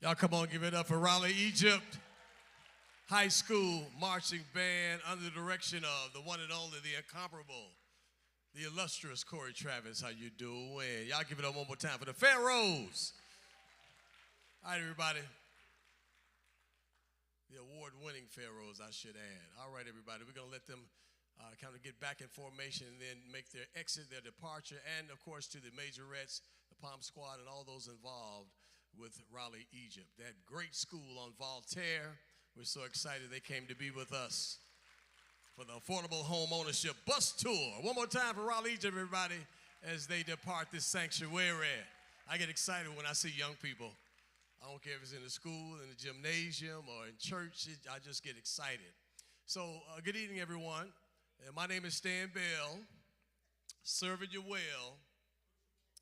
Y'all come on, give it up for Raleigh, Egypt. High School Marching Band under the direction of the one and only, the incomparable, the illustrious Corey Travis. How you doing? Y'all give it up one more time for the Pharaohs. All right, everybody. The award-winning Pharaohs, I should add. All right, everybody. We're going to let them kind of get back in formation and then make their exit, their departure, and, of course, to the majorettes, the Palm Squad, and all those involved with Raleigh, Egypt. That great school on Voltaire. We're so excited they came to be with us for the Affordable Homeownership Bus Tour. One more time for Raleigh, Egypt, everybody, as they depart this sanctuary. I get excited when I see young people. I don't care if it's in the school, in the gymnasium, or in church. I just get excited. So, good evening, everyone. My name is Stan Bell. Serving you well.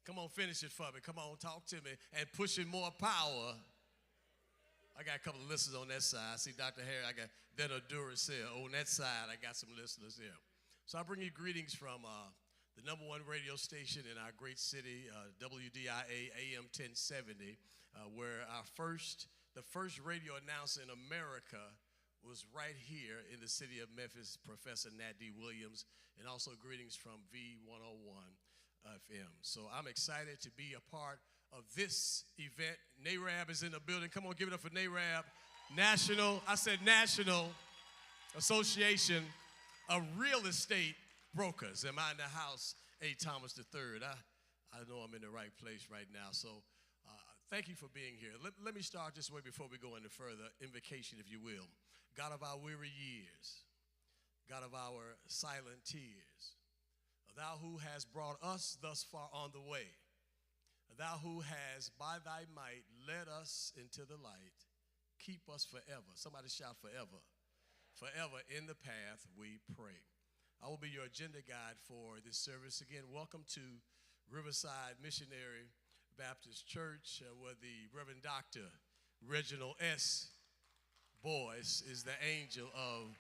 Come on, finish it for me. Come on, talk to me. And pushing more power. I got a couple of listeners on that side. I see Dr. Harry. I got Dental Duracell. On that side, I got some listeners here. So I bring you greetings from the #1 radio station in our great city, WDIA AM 1070, where the first radio announcer in America was right here in the city of Memphis, Professor Nat D. Williams, and also greetings from V101 FM. So I'm excited to be a part of this event. NAREB is in the building. Come on, give it up for NAREB. National Association of Real Estate Brokers. Am I in the house? A. Thomas III. I know I'm in the right place right now. So thank you for being here. Let me start this way before we go any further. Invocation, if you will. God of our weary years, God of our silent tears, thou who has brought us thus far on the way, thou who has by thy might led us into the light, keep us forever. Somebody shout forever. Forever in the path we pray. I will be your agenda guide for this service. Again, welcome to Riverside Missionary Baptist Church, where the Reverend Dr. Reginald S. Boyce is the angel of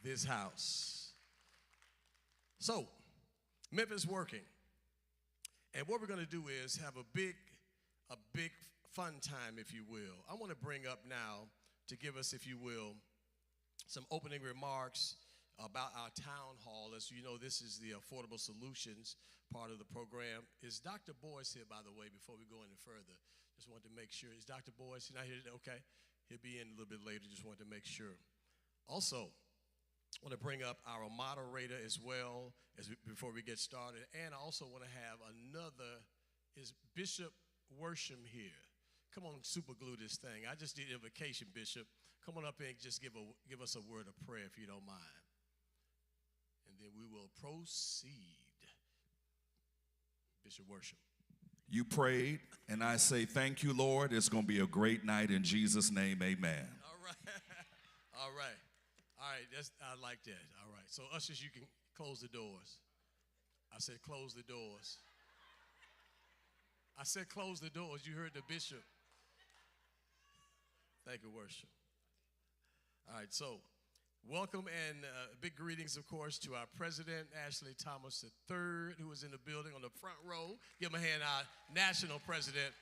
this house. So, Memphis Working. And what we're going to do is have a big fun time, if you will. I want to bring up now to give us, if you will, some opening remarks about our town hall. As you know, this is the Affordable Solutions part of the program. Is Dr. Boyce here, by the way, before we go any further? Just wanted to make sure. Is Dr. Boyce not here today? Okay. He'll be in a little bit later. Just wanted to make sure. Also, I want to bring up our moderator as well before we get started. And I also want to have is Bishop Worsham here. Come on, super glue this thing. I just need invocation, Bishop. Come on up and just give us a word of prayer if you don't mind. And then we will proceed. Bishop Worsham. You prayed, and I say thank you, Lord. It's going to be a great night in Jesus' name, amen. All right. All right. All right, I like that. All right. So, ushers, you can close the doors. I said close the doors. I said close the doors. You heard the bishop. Thank you, worship. All right, so welcome and big greetings, of course, to our president, Ashley Thomas III, who is in the building on the front row. Give him a hand, our national president,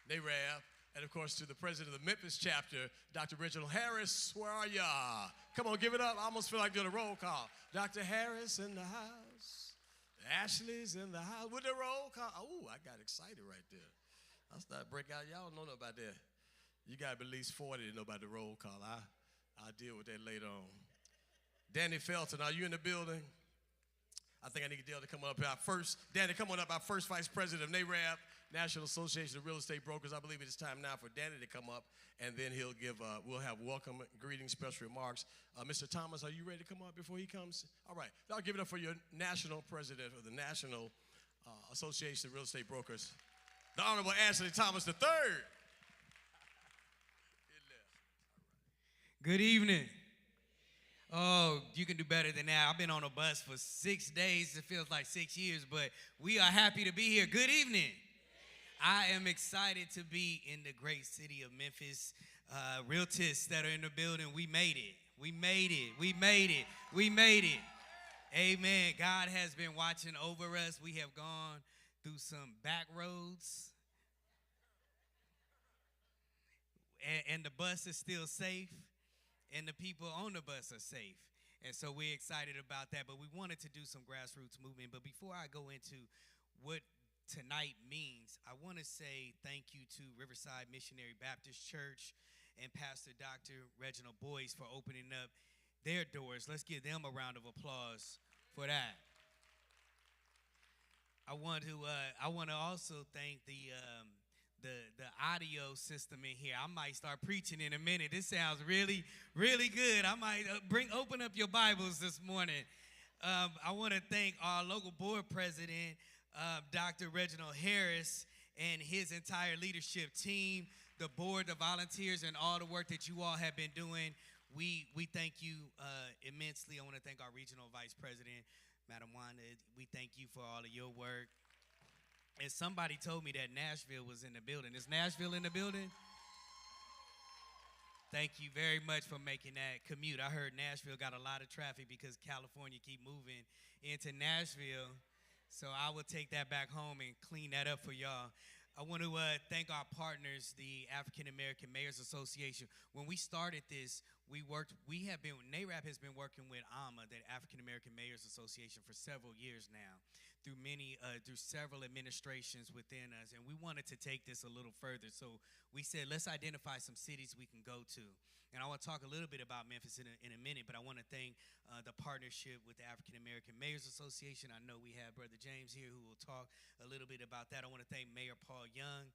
NAREB. And, of course, to the president of the Memphis chapter, Dr. Reginald Harris. Where are y'all? Come on, give it up. I almost feel like doing a roll call. Dr. Harris in the house. Ashley's in the house with the roll call. Oh, I got excited right there. I started breaking out. Y'all don't know about that. You got at least 40 to know about the roll call. I'll deal with that later on. Danny Felton, are you in the building? I think I need Dale to come up. Danny, come on up, our first vice president of NAREB, National Association of Real Estate Brokers. I believe it is time now for Danny to come up, and then we'll have welcome, greetings, special remarks. Mr. Thomas, are you ready to come up before he comes? All right. I'll give it up for your national president of the National Association of Real Estate Brokers, the Honorable Ashley Thomas III. Good evening. Oh, you can do better than that. I've been on a bus for 6 days. It feels like 6 years, but we are happy to be here. Good evening. I am excited to be in the great city of Memphis. Realtors that are in the building, we made it. We made it. We made it. We made it. Amen. God has been watching over us. We have gone through some back roads. and the bus is still safe, and the people on the bus are safe. And so we're excited about that. But we wanted to do some grassroots movement. But before I go into what tonight means, I want to say thank you to Riverside Missionary Baptist Church and Pastor Dr. Reginald Boyce for opening up their doors. Let's give them a round of applause for that. I want to also thank the audio system in here. I might start preaching in a minute. This sounds really, really good. I might open up your Bibles this morning. I want to thank our local board president, Dr. Reginald Harris, and his entire leadership team, the board, the volunteers, and all the work that you all have been doing. We thank you immensely. I want to thank our regional vice president, Madam Wanda. We thank you for all of your work. And somebody told me that Nashville was in the building. Is Nashville in the building? Thank you very much for making that commute. I heard Nashville got a lot of traffic because California keep moving into Nashville. So I will take that back home and clean that up for y'all. I want to thank our partners, the African American Mayors Association. When we started this, NAREB has been working with AMA, the African American Mayors Association, for several years now, through several administrations within us, and we wanted to take this a little further. So we said, let's identify some cities we can go to. And I want to talk a little bit about Memphis in a minute, but I want to thank the partnership with the African American Mayors Association. I know we have Brother James here who will talk a little bit about that. I want to thank Mayor Paul Young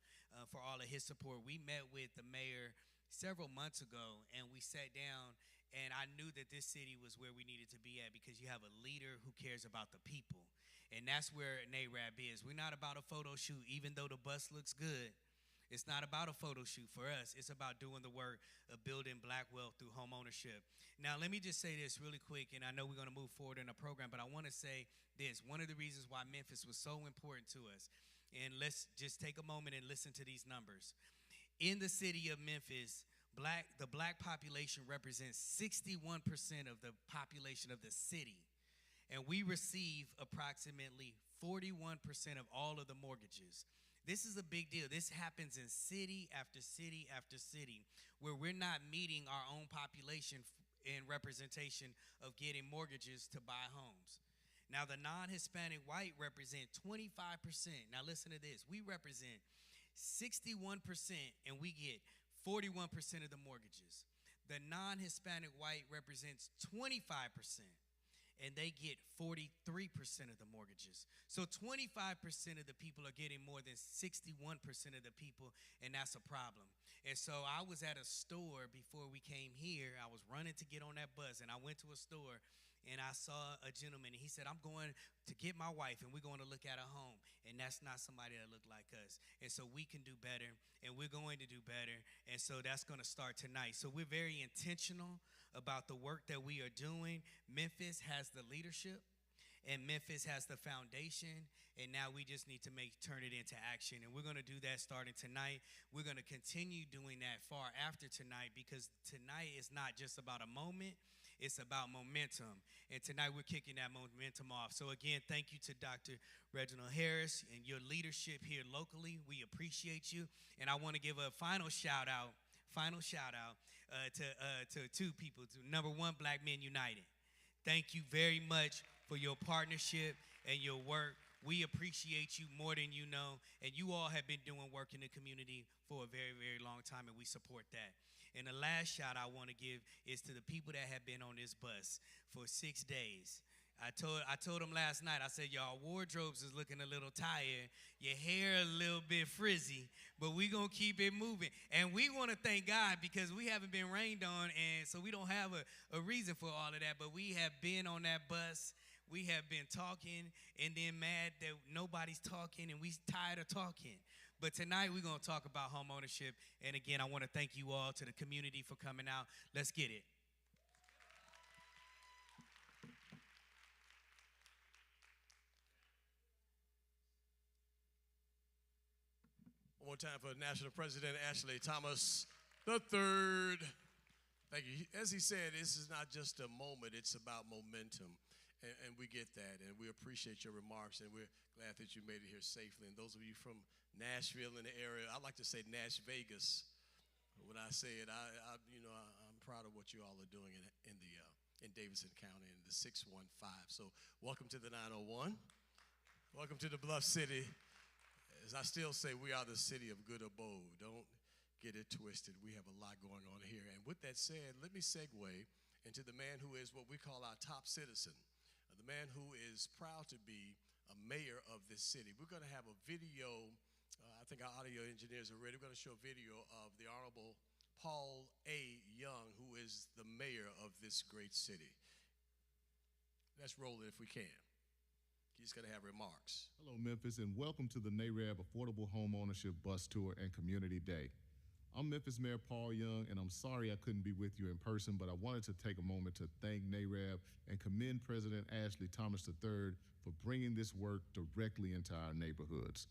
for all of his support. We met with the mayor several months ago, and we sat down, and I knew that this city was where we needed to be at because you have a leader who cares about the people. And that's where NAREB is. We're not about a photo shoot, even though the bus looks good. It's not about a photo shoot for us. It's about doing the work of building black wealth through home ownership. Now, let me just say this really quick, and I know we're going to move forward in the program, but I want to say this. One of the reasons why Memphis was so important to us, and let's just take a moment and listen to these numbers. In the city of Memphis, the black population represents 61% of the population of the city. And we receive approximately 41% of all of the mortgages. This is a big deal. This happens in city after city after city where we're not meeting our own population in representation of getting mortgages to buy homes. Now, the non-Hispanic white represent 25%. Now, listen to this. We represent 61% and we get 41% of the mortgages. The non-Hispanic white represents 25%. And they get 43% of the mortgages. So 25% of the people are getting more than 61% of the people, and that's a problem. And so I was at a store before we came here. I was running to get on that bus, and I went to a store, and I saw a gentleman, and he said, I'm going to get my wife, and we're going to look at a home. And that's not somebody that look like us. And so we can do better, and we're going to do better. And so that's going to start tonight. So we're very intentional about the work that we are doing. Memphis has the leadership, and Memphis has the foundation, and now we just need to turn it into action. And we're going to do that starting tonight. We're going to continue doing that far after tonight, because tonight is not just about a moment. It's about momentum. And tonight we're kicking that momentum off. So again, thank you to Dr. Reginald Harris and your leadership here locally. We appreciate you. And I want to give a final shout out to two people. Number one, Black Men United. Thank you very much for your partnership and your work. We appreciate you more than you know. And you all have been doing work in the community for a very, very long time, and we support that. And the last shout I want to give is to the people that have been on this bus for 6 days. I told them last night, I said, y'all wardrobes is looking a little tired. Your hair a little bit frizzy, but we going to keep it moving. And we want to thank God because we haven't been rained on, and so we don't have a reason for all of that. But we have been on that bus. We have been talking and then mad that nobody's talking, and we tired of talking. But tonight we're going to talk about home ownership. And again, I want to thank you all, to the community, for coming out. Let's get it. One more time for National President Ashley Thomas III. Thank you. As he said, this is not just a moment, it's about momentum. And we get that, and we appreciate your remarks, and we're glad that you made it here safely. And those of you from Nashville in the area, I like to say Nash Vegas. When I say it, I'm proud of what you all are doing in Davidson County in the 615. So welcome to the 901. Welcome to the Bluff City. As I still say, we are the city of good abode. Don't get it twisted. We have a lot going on here. And with that said, let me segue into the man who is what we call our top citizen, the man who is proud to be a mayor of this city. We're going to have a video. I think our audio engineers are ready. We're going to show a video of the Honorable Paul A. Young, who is the mayor of this great city. Let's roll it if we can. He's going to have remarks. Hello, Memphis, and welcome to the NAREB Affordable Homeownership Bus Tour and Community Day. I'm Memphis Mayor Paul Young, and I'm sorry I couldn't be with you in person, but I wanted to take a moment to thank NAREB and commend President Ashley Thomas III for bringing this work directly into our neighborhoods.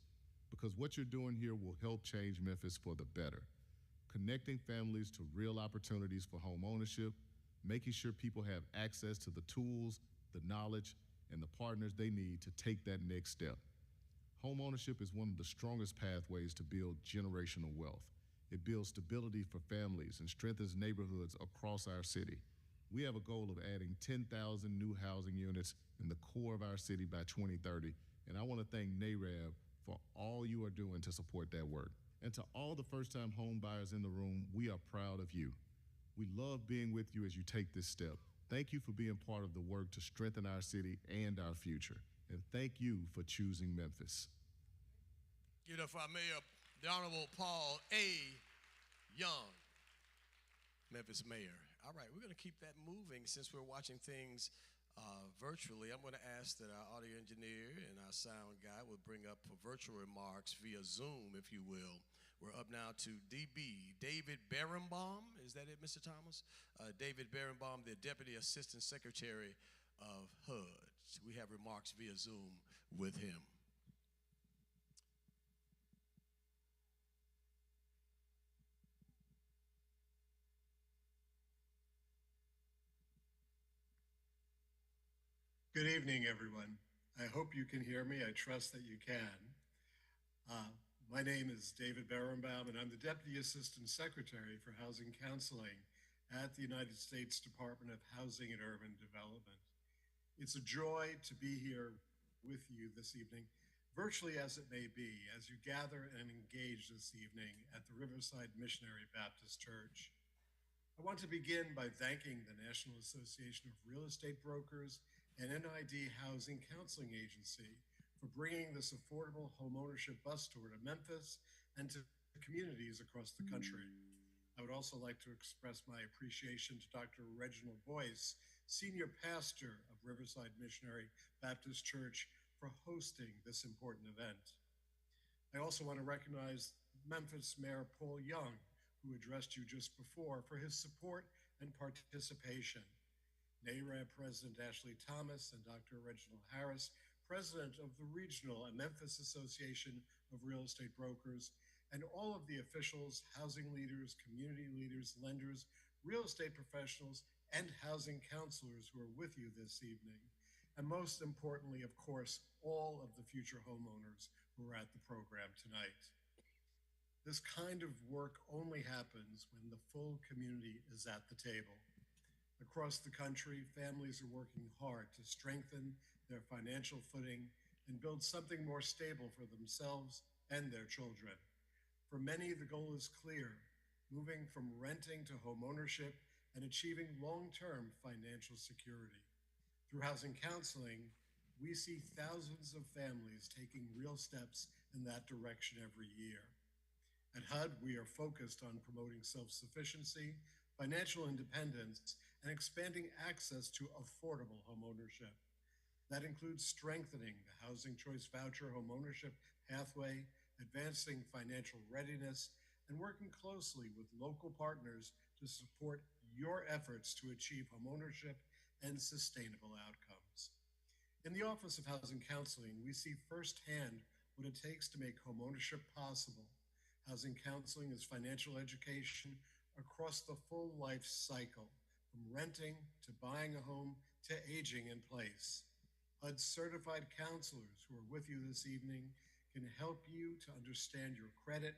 Because what you're doing here will help change Memphis for the better. Connecting families to real opportunities for home ownership, making sure people have access to the tools, the knowledge, and the partners they need to take that next step. Home ownership is one of the strongest pathways to build generational wealth. It builds stability for families and strengthens neighborhoods across our city. We have a goal of adding 10,000 new housing units in the core of our city by 2030, and I want to thank NAREB for all you are doing to support that work. And to all the first-time home buyers in the room, we are proud of you. We love being with you as you take this step. Thank you for being part of the work to strengthen our city and our future. And thank you for choosing Memphis. Give it up for our mayor, the Honorable Paul A. Young, Memphis mayor. All right, we're going to keep that moving since we're watching things virtually. I'm going to ask that our audio engineer and our sound guy will bring up virtual remarks via Zoom, if you will. We're up now to DB, David Berenbaum. Is that it, Mr. Thomas? David Berenbaum, the Deputy Assistant Secretary of HUD. We have remarks via Zoom with him. Good evening, everyone. I hope you can hear me. I trust that you can. My name is David Berenbaum, and I'm the Deputy Assistant Secretary for Housing Counseling at the United States Department of Housing and Urban Development. It's a joy to be here with you this evening, virtually as it may be, as you gather and engage this evening at the Riverside Missionary Baptist Church. I want to begin by thanking the National Association of Real Estate Brokers and NID Housing Counseling Agency for bringing this affordable homeownership bus tour to Memphis and to communities across the country. I would also like to express my appreciation to Dr. Reginald Boyce, Senior Pastor of Riverside Missionary Baptist Church, for hosting this important event. I also want to recognize Memphis Mayor Paul Young, who addressed you just before, for his support and participation. NAREB President Ashley Thomas and Dr. Reginald Harris, President of the Regional and Memphis Association of Real Estate Brokers, and all of the officials, housing leaders, community leaders, lenders, real estate professionals, and housing counselors who are with you this evening. And most importantly, of course, all of the future homeowners who are at the program tonight. This kind of work only happens when the full community is at the table. Across the country, families are working hard to strengthen their financial footing and build something more stable for themselves and their children. For many, the goal is clear, moving from renting to homeownership and achieving long-term financial security. Through housing counseling, we see thousands of families taking real steps in that direction every year. At HUD, we are focused on promoting self-sufficiency, financial independence, and expanding access to affordable homeownership. That includes strengthening the Housing Choice Voucher homeownership pathway, advancing financial readiness, and working closely with local partners to support your efforts to achieve homeownership and sustainable outcomes. In the Office of Housing Counseling, we see firsthand what it takes to make homeownership possible. Housing counseling is financial education across the full life cycle, from renting to buying a home to aging in place. HUD certified counselors who are with you this evening can help you to understand your credit,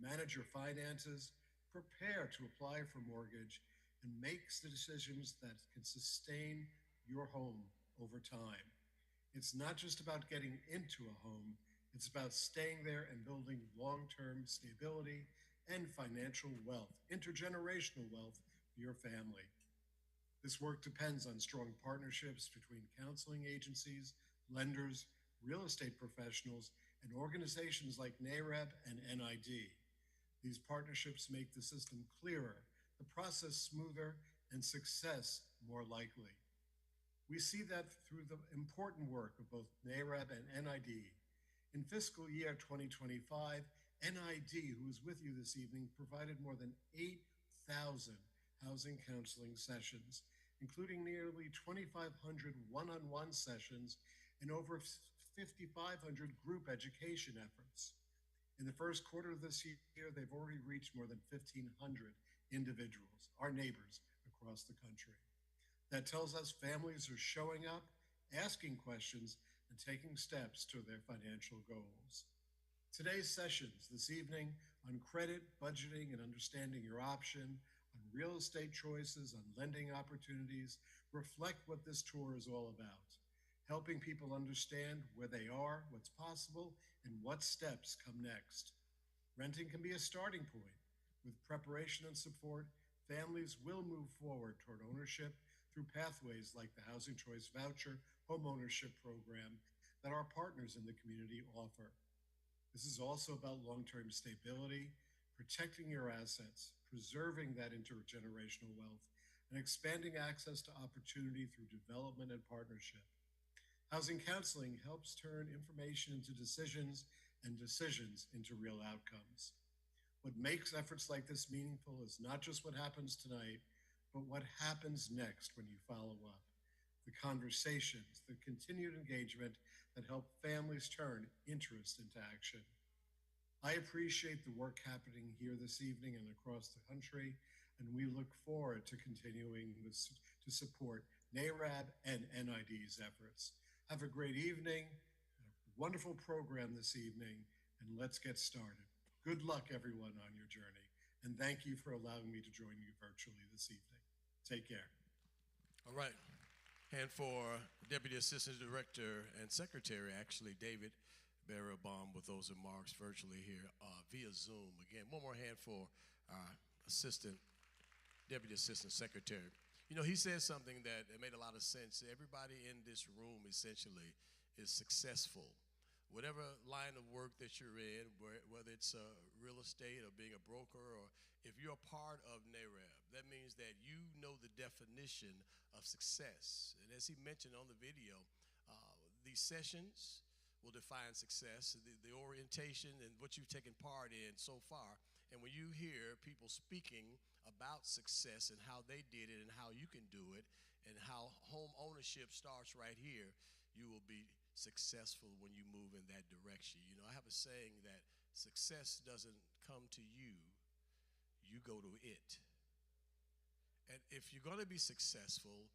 manage your finances, prepare to apply for mortgage, and makes the decisions that can sustain your home over time. It's not just about getting into a home, it's about staying there and building long-term stability and financial wealth, intergenerational wealth for your family. This work depends on strong partnerships between counseling agencies, lenders, real estate professionals, and organizations like NAREB and NID. These partnerships make the system clearer, the process smoother, and success more likely. We see that through the important work of both NAREB and NID. In fiscal year 2025, NID, who is with you this evening, provided more than 8,000 housing counseling sessions, including nearly 2,500 one-on-one sessions and over 5,500 group education efforts. In the first quarter of this year, they've already reached more than 1,500 individuals, our neighbors across the country. That tells us families are showing up, asking questions, and taking steps to their financial goals. Today's sessions this evening on credit, budgeting, and understanding your option, on real estate choices, on lending opportunities, reflect what this tour is all about, helping people understand where they are, what's possible, and what steps come next. Renting can be a starting point. With preparation and support, families will move forward toward ownership through pathways like the Housing Choice Voucher Homeownership program that our partners in the community offer. This is also about long-term stability, protecting your assets, preserving that intergenerational wealth, and expanding access to opportunity through development and partnership. Housing counseling helps turn information into decisions and decisions into real outcomes. What makes efforts like this meaningful is not just what happens tonight, but what happens next when you follow up. The conversations, the continued engagement that help families turn interest into action. I appreciate the work happening here this evening and across the country, and we look forward to continuing to support NAREB and NID's efforts. Have a great evening, a wonderful program this evening, and let's get started. Good luck, everyone, on your journey, and thank you for allowing me to join you virtually this evening. Take care. All right. And for Deputy Assistant Director and Secretary, actually, David Barrowbaum, with those remarks virtually here via Zoom. Again, one more hand for our Deputy Assistant Secretary. You know, he said something that made a lot of sense. Everybody in this room essentially is successful. Whatever line of work that you're in, whether it's real estate or being a broker, or if you're a part of NAREB, that means that you know the definition of success. And as he mentioned on the video, these sessions will define success, the orientation and what you've taken part in so far. And when you hear people speaking about success and how they did it and how you can do it and how home ownership starts right here, you will be successful when you move in that direction. You know, I have a saying that success doesn't come to you, you go to it. And if you're going to be successful,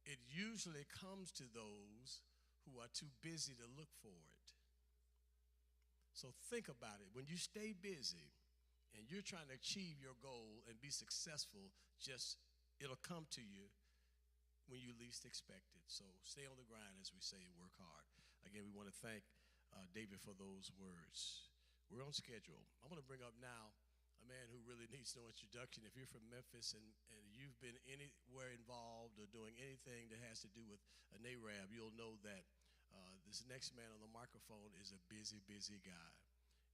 it usually comes to those who are too busy to look for it. So think about it. When you stay busy and you're trying to achieve your goal and be successful, it'll come to you when you least expect it. So stay on the grind, as we say, work hard. Again, we want to thank David for those words. We're on schedule. I'm going to bring up now a man who really needs no introduction. If you're from Memphis and you've been anywhere involved or doing anything that has to do with a NAREB, you'll know that this next man on the microphone is a busy, busy guy.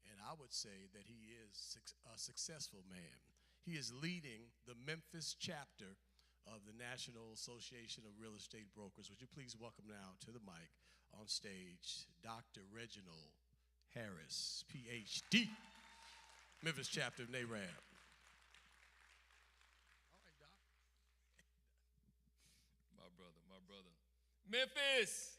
And I would say that he is a successful man. He is leading the Memphis chapter of the National Association of Real Estate Brokers. Would you please welcome now to the mic on stage, Dr. Reginald Harris, PhD, Memphis chapter of NAREB. All right, Doc. My brother. Memphis!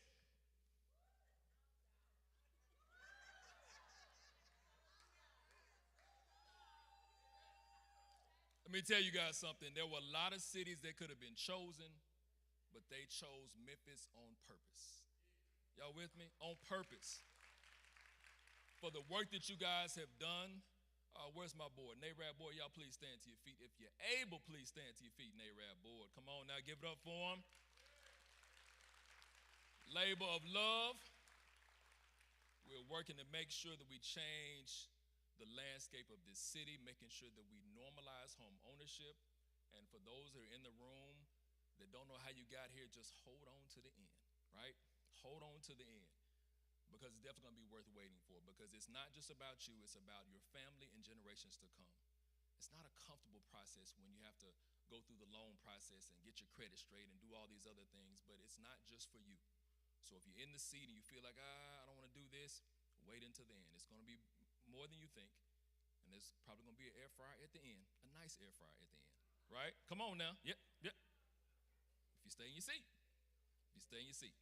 Let me tell you guys something. There were a lot of cities that could have been chosen, but they chose Memphis on purpose. Y'all with me? On purpose. For the work that you guys have done Where's my board? NAREB board, y'all please stand to your feet. If you're able, please stand to your feet, NAREB board. Come on now, give it up for them. Labor of love. We're working to make sure that we change the landscape of this city, making sure that we normalize home ownership. And for those that are in the room that don't know how you got here, just hold on to the end, right? Hold on to the end, because it's definitely going to be worth waiting for, because it's not just about you, it's about your family and generations to come. It's not a comfortable process when you have to go through the loan process and get your credit straight and do all these other things, but it's not just for you. So if you're in the seat and you feel like, I don't want to do this, wait until the end. It's going to be more than you think, and there's probably going to be an air fryer at the end, a nice air fryer at the end, right? Come on now. Yep. If you stay in your seat.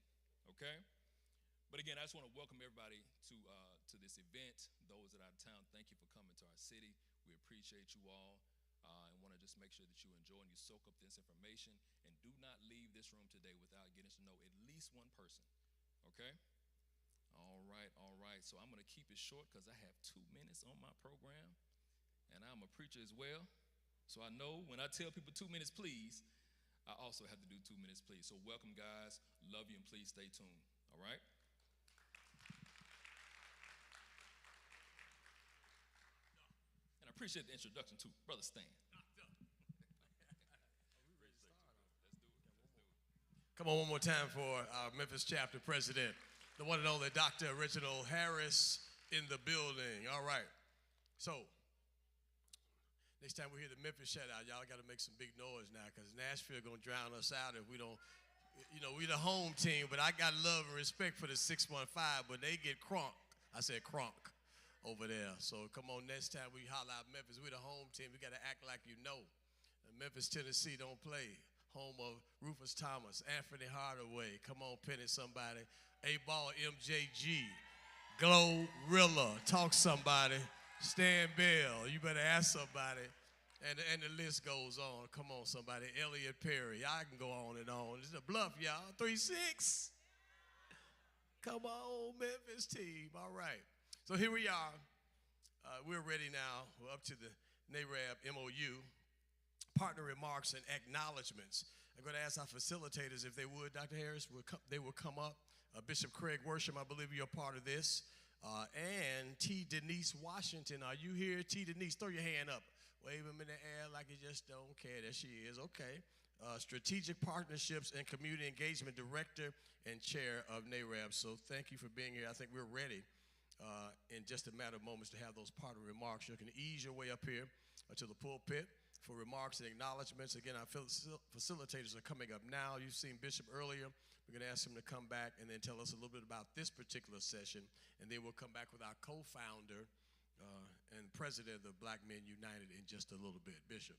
Okay? But again, I just want to welcome everybody to this event. Those that are out of town, thank you for coming to our city. We appreciate you all, and want to just make sure that you enjoy and you soak up this information, and do not leave this room today without getting to know at least one person, okay? All right. So I'm going to keep it short because I have 2 minutes on my program, and I'm a preacher as well. So I know when I tell people 2 minutes, please, I also have to do 2 minutes, please. So welcome, guys. Love you, and please stay tuned, all right? And I appreciate the introduction, too. Brother Stan. Come on, one more time for our Memphis chapter president, the one and only Dr. Reginald Harris in the building. All right. So, next time we hear the Memphis shout out, y'all got to make some big noise now, because Nashville going to drown us out if we don't. You know, we the home team, but I got love and respect for the 615, but they get crunk. I said crunk over there. So come on, next time we holler out Memphis, we the home team. We got to act like you know. Memphis, Tennessee don't play. Home of Rufus Thomas, Anthony Hardaway. Come on, Penny, somebody. A-Ball, MJG. Glorilla, talk somebody. Stan Bell, you better ask somebody. And the list goes on. Come on, somebody. Elliot Perry. I can go on and on. It's a bluff, y'all. 3-6. Come on, Memphis team. All right. So here we are. We're ready now. We're up to the NAREB MOU. Partner remarks and acknowledgments. I'm going to ask our facilitators if they would. Dr. Harris, they will come up. Bishop Craig Worsham, I believe you're a part of this. And T. Denise Washington. Are you here? T. Denise, throw your hand up. Wave them in the air like you just don't care. There she is. Okay. Strategic Partnerships and Community Engagement Director and Chair of NAREB. So thank you for being here. I think we're ready in just a matter of moments to have those partner remarks. You can ease your way up here to the pulpit for remarks and acknowledgments. Again, our facilitators are coming up now. You've seen Bishop earlier. We're going to ask him to come back and then tell us a little bit about this particular session, and then we'll come back with our co-founder and president of Black Men United in just a little bit. Bishop.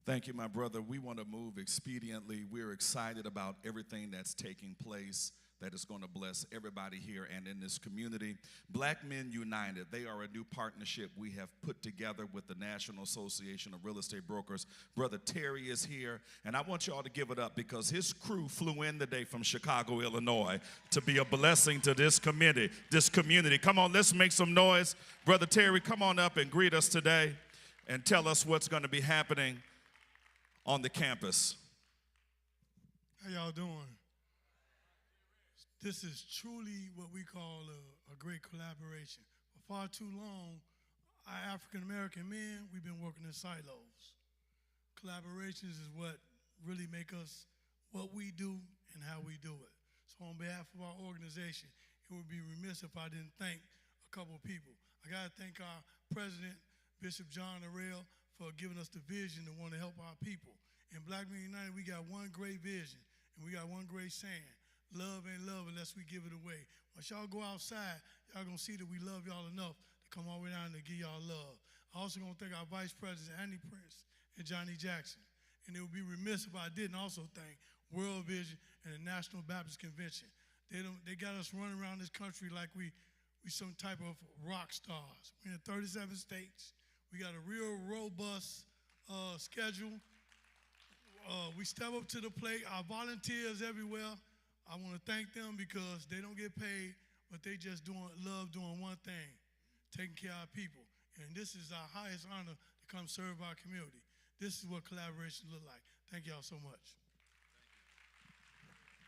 Thank you, my brother. We want to move expediently. We're excited about everything that's taking place that is going to bless everybody here and in this community. Black Men United, they are a new partnership we have put together with the National Association of Real Estate Brokers. Brother Terry is here, and I want you all to give it up because his crew flew in today from Chicago, Illinois, to be a blessing to this community. Come on, let's make some noise. Brother Terry, come on up and greet us today and tell us what's going to be happening on the campus. How y'all doing? This is truly what we call a great collaboration. For far too long, our African-American men, we've been working in silos. Collaborations is what really make us what we do and how we do it. So on behalf of our organization, it would be remiss if I didn't thank a couple of people. I gotta thank our president, Bishop John Arrell, for giving us the vision to want to help our people. In Black Men United, we got one great vision, and we got one great saying. Love ain't love unless we give it away. Once y'all go outside, y'all gonna see that we love y'all enough to come all the way down and give y'all love. I also gonna thank our Vice President, Andy Prince, and Johnny Jackson. And it would be remiss if I didn't also thank World Vision and the National Baptist Convention. They got us running around this country like we some type of rock stars. We're in 37 states. We got a real robust schedule. We step up to the plate. Our volunteers everywhere, I want to thank them because they don't get paid, but they just love doing one thing, taking care of our people. And this is our highest honor to come serve our community. This is what collaboration look like. Thank y'all so much.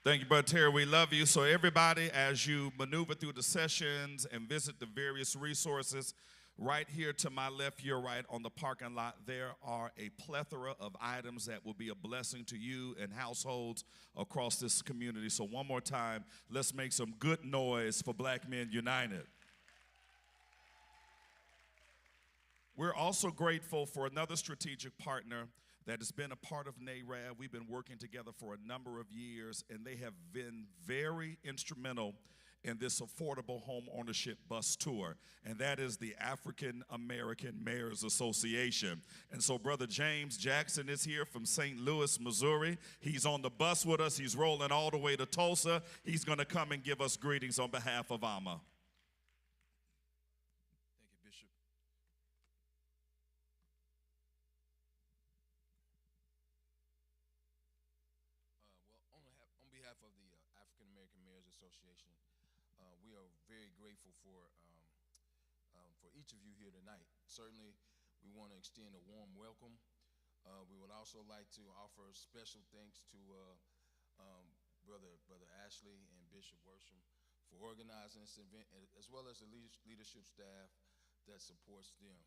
Thank you, Brother Terry. We love you. So everybody, as you maneuver through the sessions and visit the various resources, right here to my left, your right, on the parking lot, there are a plethora of items that will be a blessing to you and households across this community. So one more time, let's make some good noise for Black Men United. We're also grateful for another strategic partner that has been a part of NAREB. We've been working together for a number of years, and they have been very instrumental in this affordable home ownership bus tour, and that is the African American Mayors Association. And so Brother James Jackson is here from St. Louis, Missouri. He's on the bus with us. He's rolling all the way to Tulsa. He's going to come and give us greetings on behalf of AMA. Thank you, Bishop. On behalf of the African American Mayors Association, we are very grateful for each of you here tonight. Certainly, we want to extend a warm welcome. We would also like to offer special thanks to Brother Ashley and Bishop Worsham for organizing this event, as well as the leadership staff that supports them.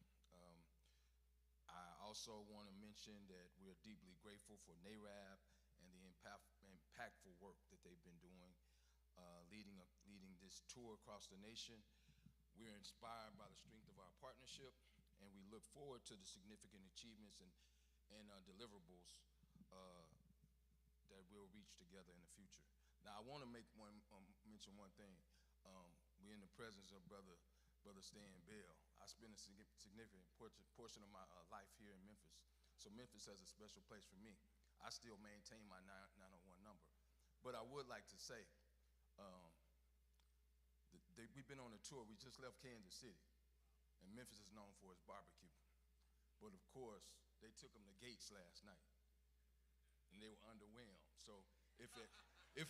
I also want to mention that we're deeply grateful for NAREB and the impactful work that they've been doing, leading this tour across the nation. We're inspired by the strength of our partnership, and we look forward to the significant achievements and deliverables that we'll reach together in the future. Now, I want to mention one thing. We're in the presence of Brother Stan Bell. I spent a significant portion of my life here in Memphis, so Memphis has a special place for me. I still maintain my 901 number. But I would like to say, we've been on a tour. We just left Kansas City, and Memphis is known for its barbecue. But of course, they took them to Gates last night, and they were underwhelmed. So if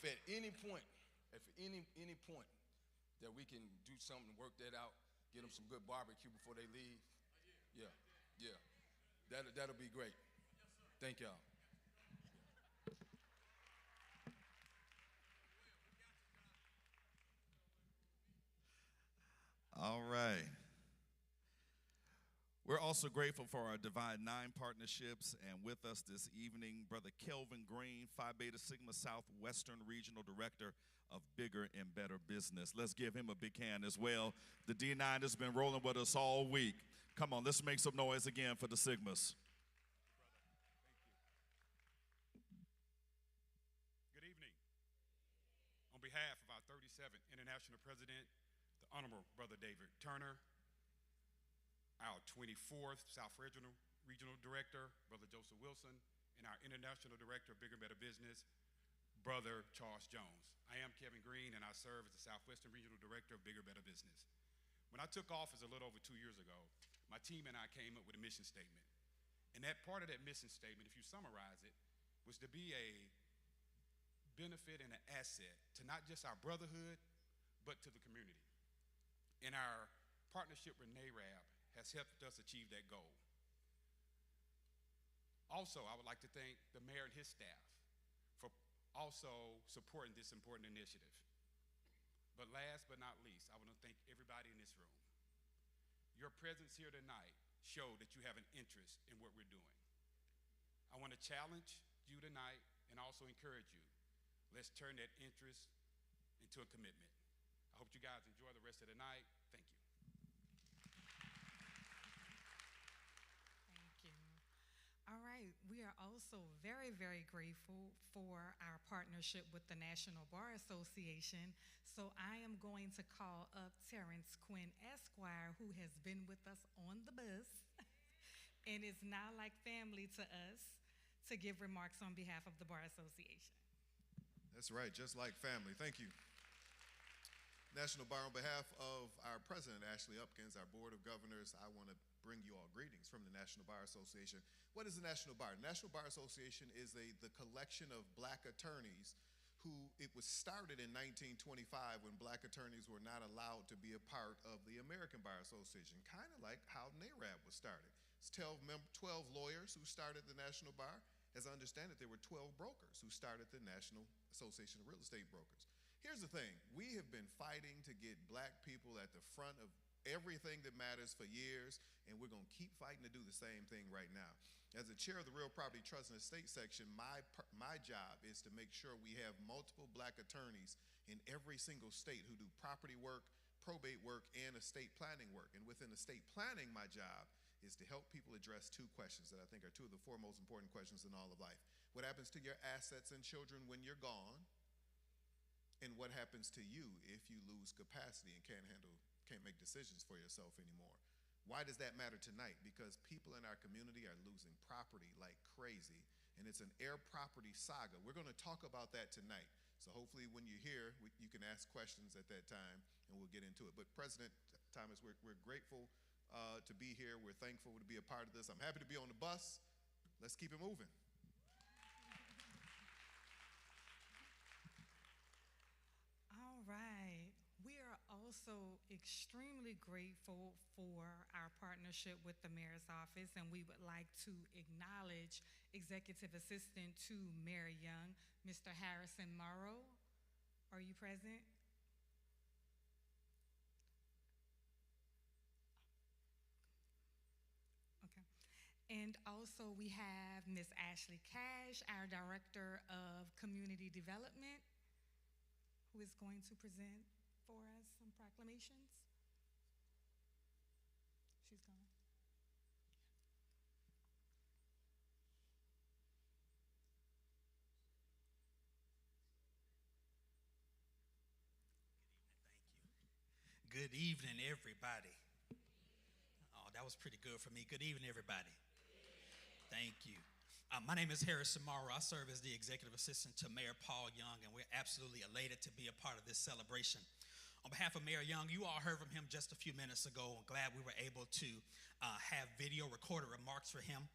at any point that we can do something, work that out, get them some good barbecue before they leave, yeah, that'll be great. Thank y'all. All right. We're also grateful for our Divine Nine partnerships, and with us this evening, Brother Kelvin Green, Phi Beta Sigma Southwestern Regional Director of Bigger and Better Business. Let's give him a big hand as well. The D9 has been rolling with us all week. Come on, let's make some noise again for the Sigmas. Good evening. On behalf of our 37th International President, the Honorable Brother David Turner, our 24th South Regional Director, Brother Joseph Wilson, and our International Director of Bigger and Better Business, Brother Charles Jones. I am Kevin Green, and I serve as the Southwestern Regional Director of Bigger and Better Business. When I took office a little over 2 years ago, my team and I came up with a mission statement. And that part of that mission statement, if you summarize it, was to be a benefit and an asset to not just our brotherhood, but to the community. And our partnership with NAREB has helped us achieve that goal. Also, I would like to thank the mayor and his staff for also supporting this important initiative. But last but not least, I want to thank everybody in this room. Your presence here tonight showed that you have an interest in what we're doing. I want to challenge you tonight and also encourage you. Let's turn that interest into a commitment. I hope you guys enjoy the rest of the night. Thank you. All right, we are also very, very grateful for our partnership with the National Bar Association. So I am going to call up Terrence Quinn Esquire, who has been with us on the bus and is now like family to us, to give remarks on behalf of the Bar Association. That's right, just like family. Thank you. National Bar, on behalf of our president, Ashley Upkins, our board of governors, I want to bring you all greetings from the National Bar Association. What is the National Bar? The National Bar Association is the collection of black attorneys who it was started in 1925 when black attorneys were not allowed to be a part of the American Bar Association, kind of like how NAREB was started. It's 12 lawyers who started the National Bar. As I understand it, there were 12 brokers who started the National Association of Real Estate Brokers. Here's the thing, we have been fighting to get black people at the front of everything that matters for years, and we're gonna keep fighting to do the same thing right now. As the chair of the Real Property Trust and Estate section, my job is to make sure we have multiple black attorneys in every single state who do property work, probate work, and estate planning work. And within estate planning, my job is to help people address two questions that I think are two of the four most important questions in all of life. What happens to your assets and children when you're gone? And what happens to you if you lose capacity and can't make decisions for yourself anymore? Why does that matter tonight? Because people in our community are losing property like crazy, and it's an air property saga. We're gonna talk about that tonight. So hopefully when you're here, you can ask questions at that time, and we'll get into it. But President Thomas, we're grateful to be here. We're thankful to be a part of this. I'm happy to be on the bus. Let's keep it moving. All right. We are also extremely grateful for our partnership with the mayor's office, and we would like to acknowledge Executive Assistant to Mayor Young, Mr. Harrison Morrow. Are you present? Okay. And also we have Ms. Ashley Cash, our Director of Community Development, who is going to present for us some proclamations. She's gone. Good evening, everybody. Oh, that was pretty good for me. Good evening, everybody. Thank you. My name is Harrison Morrow. I serve as the Executive Assistant to Mayor Paul Young, and we're absolutely elated to be a part of this celebration. On behalf of Mayor Young, you all heard from him just a few minutes ago. I'm glad we were able to have video recorded remarks for him.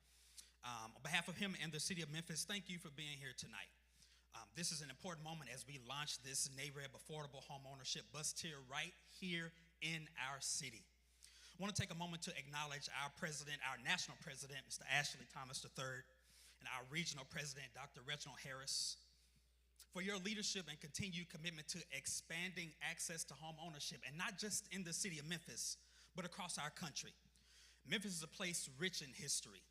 On behalf of him and the city of Memphis, thank you for being here tonight. This is an important moment as we launch this NAREB Affordable Homeownership Bus Tier right here in our city. I want to take a moment to acknowledge our president, our national president, Mr. Ashley Thomas III, and our regional president, Dr. Reginald Harris, for your leadership and continued commitment to expanding access to home ownership, and not just in the city of Memphis, but across our country. Memphis is a place rich in history,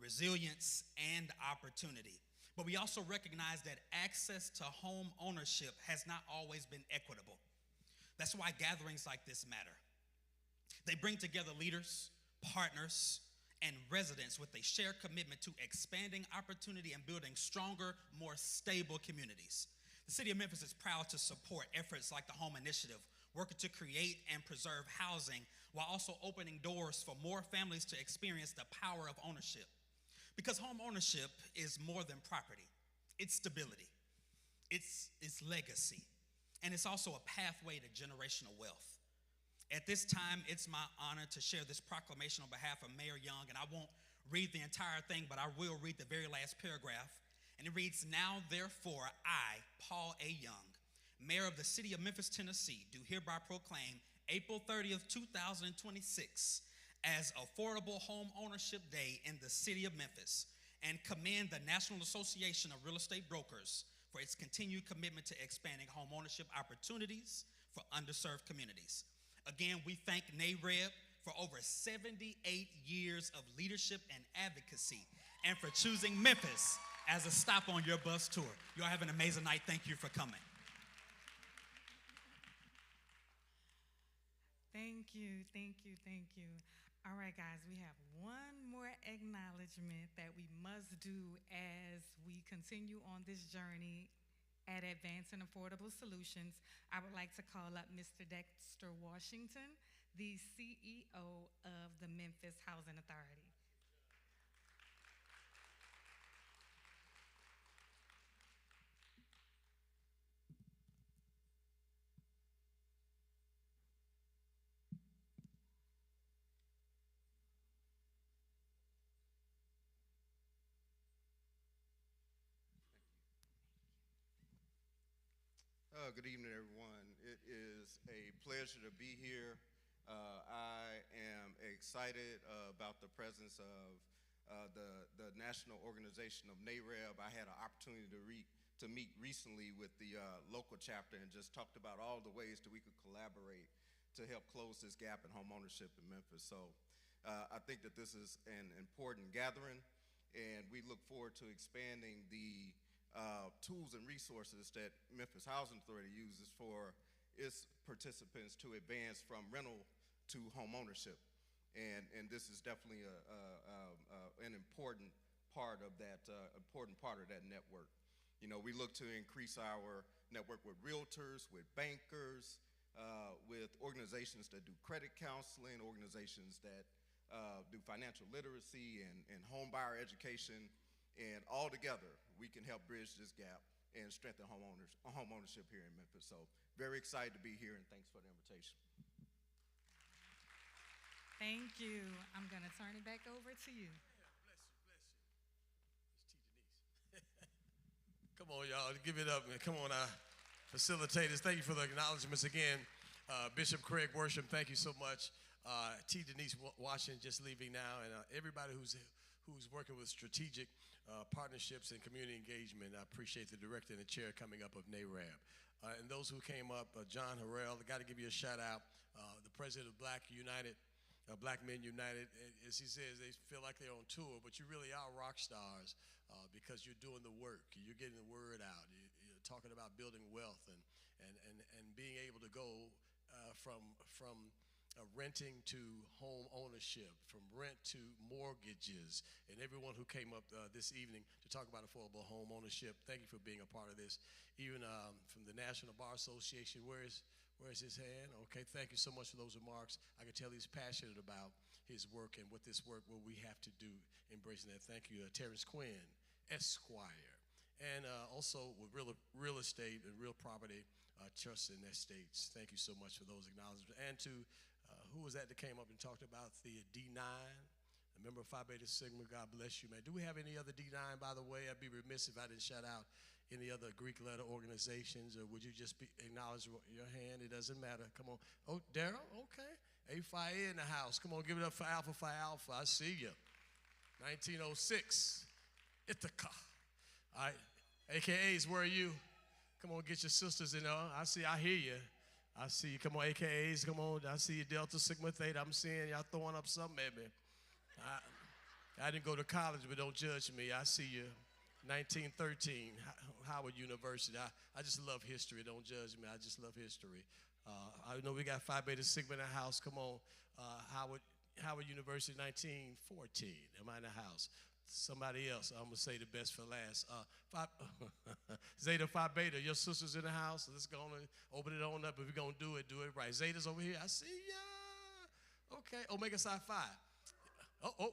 resilience, and opportunity. But we also recognize that access to home ownership has not always been equitable. That's why gatherings like this matter. They bring together leaders, partners, and residents with a shared commitment to expanding opportunity and building stronger, more stable communities. The city of Memphis is proud to support efforts like the Home Initiative, working to create and preserve housing while also opening doors for more families to experience the power of ownership. Because home ownership is more than property. It's stability, it's legacy, and it's also a pathway to generational wealth. At this time, it's my honor to share this proclamation on behalf of Mayor Young, and I won't read the entire thing, but I will read the very last paragraph, and it reads, "Now, therefore, I, Paul A. Young, Mayor of the city of Memphis, Tennessee, do hereby proclaim April 30th, 2026, as Affordable Home Ownership Day in the city of Memphis, and commend the National Association of Real Estate Brokers for its continued commitment to expanding home ownership opportunities for underserved communities. Again, we thank NAREB for over 78 years of leadership and advocacy, and for choosing Memphis as a stop on your bus tour. You all have an amazing night. Thank you for coming. Thank you, thank you, thank you. All right, guys, we have one more acknowledgement that we must do as we continue on this journey at Advancing Affordable Solutions. I would like to call up Mr. Dexter Washington, the CEO of the Memphis Housing Authority. Good evening, everyone. It is a pleasure to be here. I am excited about the presence of the national organization of NAREB. I had an opportunity to meet recently with the local chapter and just talked about all the ways that we could collaborate to help close this gap in homeownership in Memphis. So I think that this is an important gathering, and we look forward to expanding the tools and resources that Memphis Housing Authority uses for its participants to advance from rental to home ownership. And this is definitely an important part of that network. You know, we look to increase our network with realtors, with bankers, with organizations that do credit counseling, organizations that do financial literacy and home buyer education. And all together, we can help bridge this gap and strengthen home ownership here in Memphis. So very excited to be here, and thanks for the invitation. Thank you. I'm going to turn it back over to you. Bless you, bless you. It's T. Denise. Come on, y'all. Give it up, man. Come on, facilitators. Thank you for the acknowledgments again. Bishop Craig Worsham, thank you so much. T. Denise Washington just leaving now, and everybody who's working with strategic partnerships and community engagement. I appreciate the director and the chair coming up of NAREB. And those who came up, John Harrell, I got to give you a shout out. The president of Black Men United, as he says, they feel like they're on tour, but you really are rock stars because you're doing the work. You're getting the word out. You're talking about building wealth and being able to go from renting to home ownership, from rent to mortgages, and everyone who came up this evening to talk about affordable home ownership. Thank you for being a part of this. Even from the National Bar Association, where's his hand? Okay, thank you so much for those remarks. I can tell he's passionate about his work and what we have to do, embracing that. Thank you, Terrence Quinn, Esquire, and also with real estate and real property trusts and estates. Thank you so much for those acknowledgments. And to who was that came up and talked about the D9? A member of Phi Beta Sigma, God bless you, man. Do we have any other D9, by the way? I'd be remiss if I didn't shout out any other Greek letter organizations, or would you just acknowledge your hand? It doesn't matter. Come on. Oh, Daryl, okay. A Phi in the house. Come on, give it up for Alpha Phi Alpha. I see you. 1906, Ithaca. All right. AKAs, where are you? Come on, get your sisters in there. I hear you. I see you. Come on, AKAs, come on. I see you, Delta Sigma Theta. I'm seeing y'all throwing up something at me. I didn't go to college, but don't judge me. I see you. 1913, Howard University. I just love history. Don't judge me. I just love history. I know we got Phi Beta Sigma in the house. Come on. Howard University, 1914. Am I in the house? Somebody else. I'm going to say the best for last. Zeta Phi Beta, your sister's in the house. Let's go on and open it on up. If we're going to do it right. Zeta's over here. I see ya. Okay. Omega Psi Phi. Oh.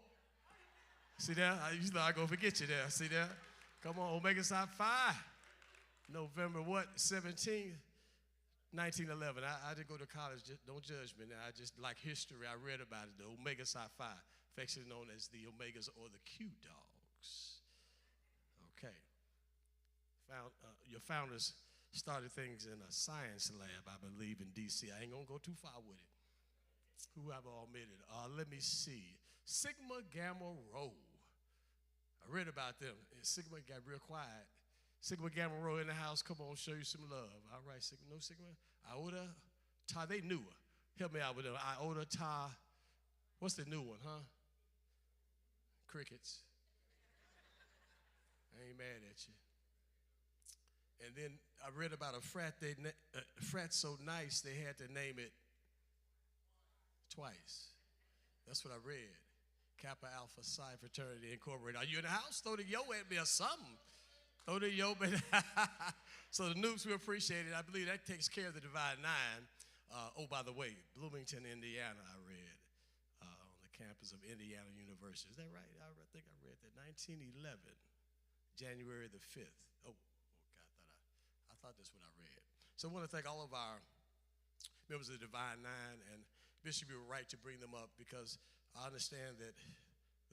See there? Usually I go forget you there. See there? Come on. Omega Psi Phi. November what? 17th. 1911. I didn't go to college. Don't judge me now. I just like history. I read about it. The Omega Psi Phi, affectionately known as the Omegas or the Q Dogs. Okay. Your founders started things in a science lab, I believe, in D.C. I ain't going to go too far with it. Who have all admitted? Let me see. Sigma Gamma Rho. I read about them. Sigma got real quiet. Sigma Gamma Rho in the house. Come on, show you some love. All right, Sigma. No Sigma. Iota Ta. They newer. Help me out with them. Iota Ta. What's the new one, huh? Crickets. I ain't mad at you. And then I read about a frat. Frat so nice they had to name it twice. That's what I read. Kappa Alpha Psi Fraternity Incorporated. Are you in the house? Throw the yo at me or something. Throw the yo, but so the noobs, we appreciate it. I believe that takes care of the Divine Nine. Oh, by the way, Bloomington, Indiana, I read on the campus of Indiana University. Is that right? I think I read that. 1911, January the 5th. Oh, God, I thought that's what I read. So I want to thank all of our members of the Divine Nine, and Bishop, you were right to bring them up because I understand that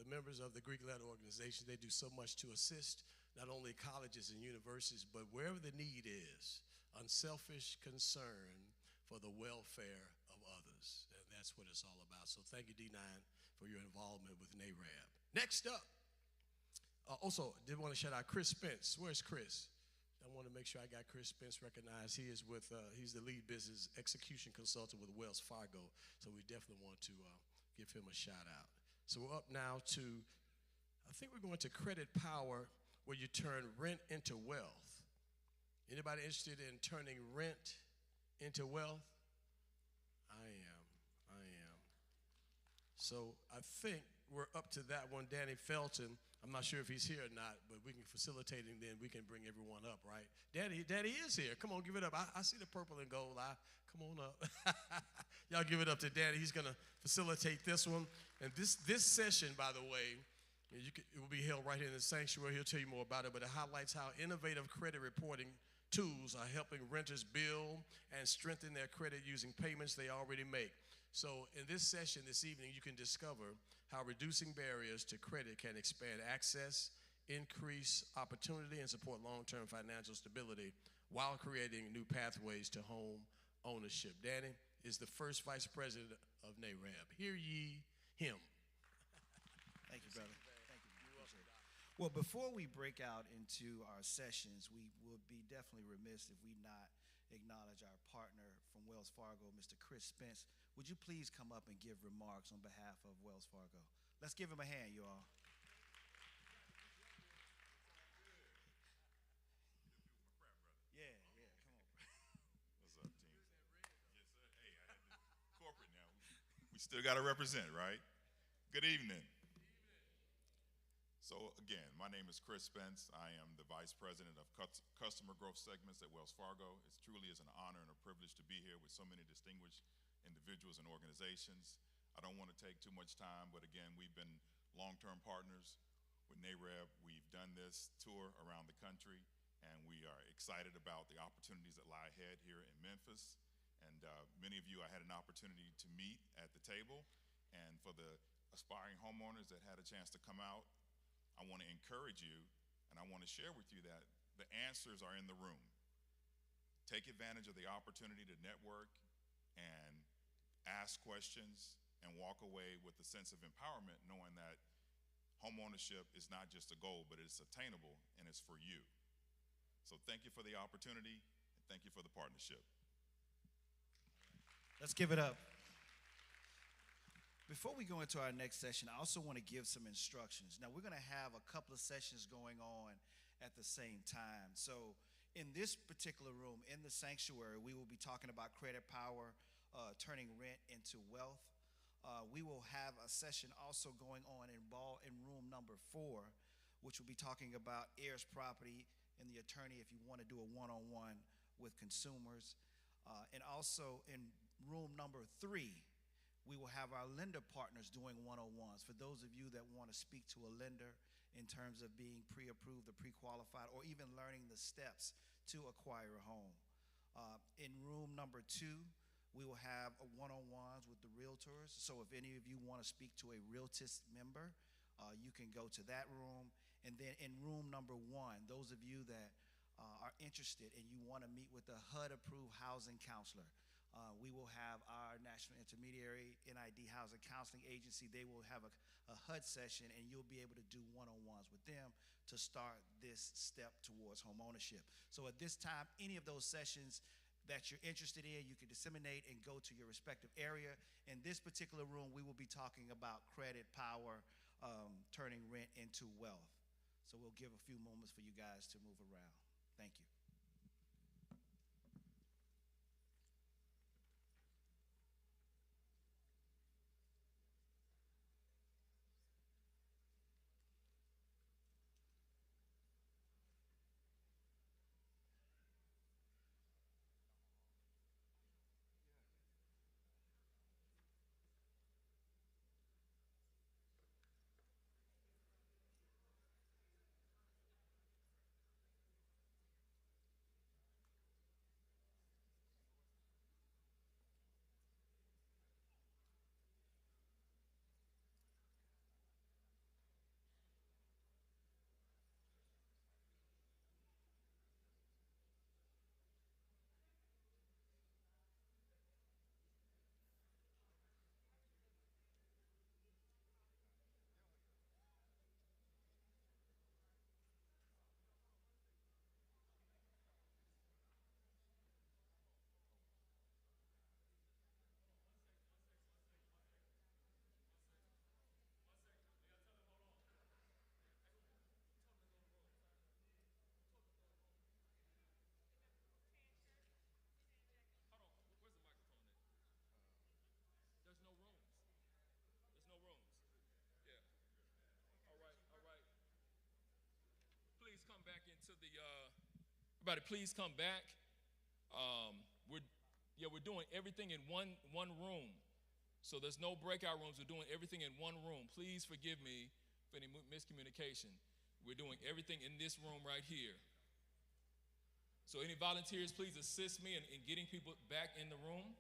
the members of the Greek letter organization, they do so much to assist not only colleges and universities, but wherever the need is. unselfish concern for the welfare of others. And that's what it's all about. So thank you, D9, for your involvement with NAREB. Next up, also, did want to shout out Chris Spence. Where's Chris? I want to make sure I got Chris Spence recognized. He is with, he's the lead business execution consultant with Wells Fargo. So we definitely want to give him a shout out. So we're up now to, I think we're going to Credit Power, where you turn rent into wealth. Anybody interested in turning rent into wealth? I am. So I think we're up to that one. Danny Felton, I'm not sure if he's here or not, but we can facilitate him, then we can bring everyone up, right? Daddy is here. Come on, give it up. I see the purple and gold. Come on up. Y'all give it up to Daddy. He's going to facilitate this one. And this session, by the way, it will be held right here in the sanctuary. He'll tell you more about it, but it highlights how innovative credit reporting tools are helping renters build and strengthen their credit using payments they already make. So in this session this evening, you can discover how reducing barriers to credit can expand access, increase opportunity, and support long-term financial stability while creating new pathways to home ownership. Danny is the first vice president of NAREB. Hear ye him. Thank you, brother. Thank you. Well, before we break out into our sessions, we would be definitely remiss if we not acknowledge our partner from Wells Fargo, Mr. Chris Spence. Would you please come up and give remarks on behalf of Wells Fargo? Let's give him a hand, you all. Yeah, come on. What's up, team? Yes, sir. Hey, I had to corporate now. We still got to represent, right? Good evening. So again, my name is Chris Spence. I am the Vice President of Customer Growth Segments at Wells Fargo. It truly is an honor and a privilege to be here with so many distinguished individuals and organizations. I don't want to take too much time, but again, we've been long-term partners with NAREB. We've done this tour around the country, and we are excited about the opportunities that lie ahead here in Memphis. And many of you I had an opportunity to meet at the table, and for the aspiring homeowners that had a chance to come out, I want to encourage you, and I want to share with you that the answers are in the room. Take advantage of the opportunity to network and ask questions and walk away with a sense of empowerment, knowing that homeownership is not just a goal, but it's attainable and it's for you. So thank you for the opportunity, and thank you for the partnership. Let's give it up. Before we go into our next session, I also want to give some instructions. Now, we're going to have a couple of sessions going on at the same time. So in this particular room, in the sanctuary, we will be talking about credit power, turning rent into wealth. We will have a session also going on in room number 4, which will be talking about heirs property and the attorney if you want to do a one-on-one with consumers. And also in room number 3, we will have our lender partners doing one-on-ones. For those of you that want to speak to a lender in terms of being pre-approved or pre-qualified, or even learning the steps to acquire a home. In room number 2, we will have a one-on-ones with the realtors. So if any of you want to speak to a Realtist member, you can go to that room. And then in room number 1, those of you that are interested and you want to meet with a HUD-approved housing counselor, we will have our national intermediary, NID Housing Counseling Agency. They will have a HUD session, and you'll be able to do one-on-ones with them to start this step towards home ownership. So at this time, any of those sessions that you're interested in, you can disseminate and go to your respective area. In this particular room, we will be talking about credit power, turning rent into wealth. So we'll give a few moments for you guys to move around. Thank you. back into the, everybody please come back. We're doing everything in one room. So there's no breakout rooms. We're doing everything in one room. Please forgive me for any miscommunication. We're doing everything in this room right here. So any volunteers, please assist me in getting people back in the room.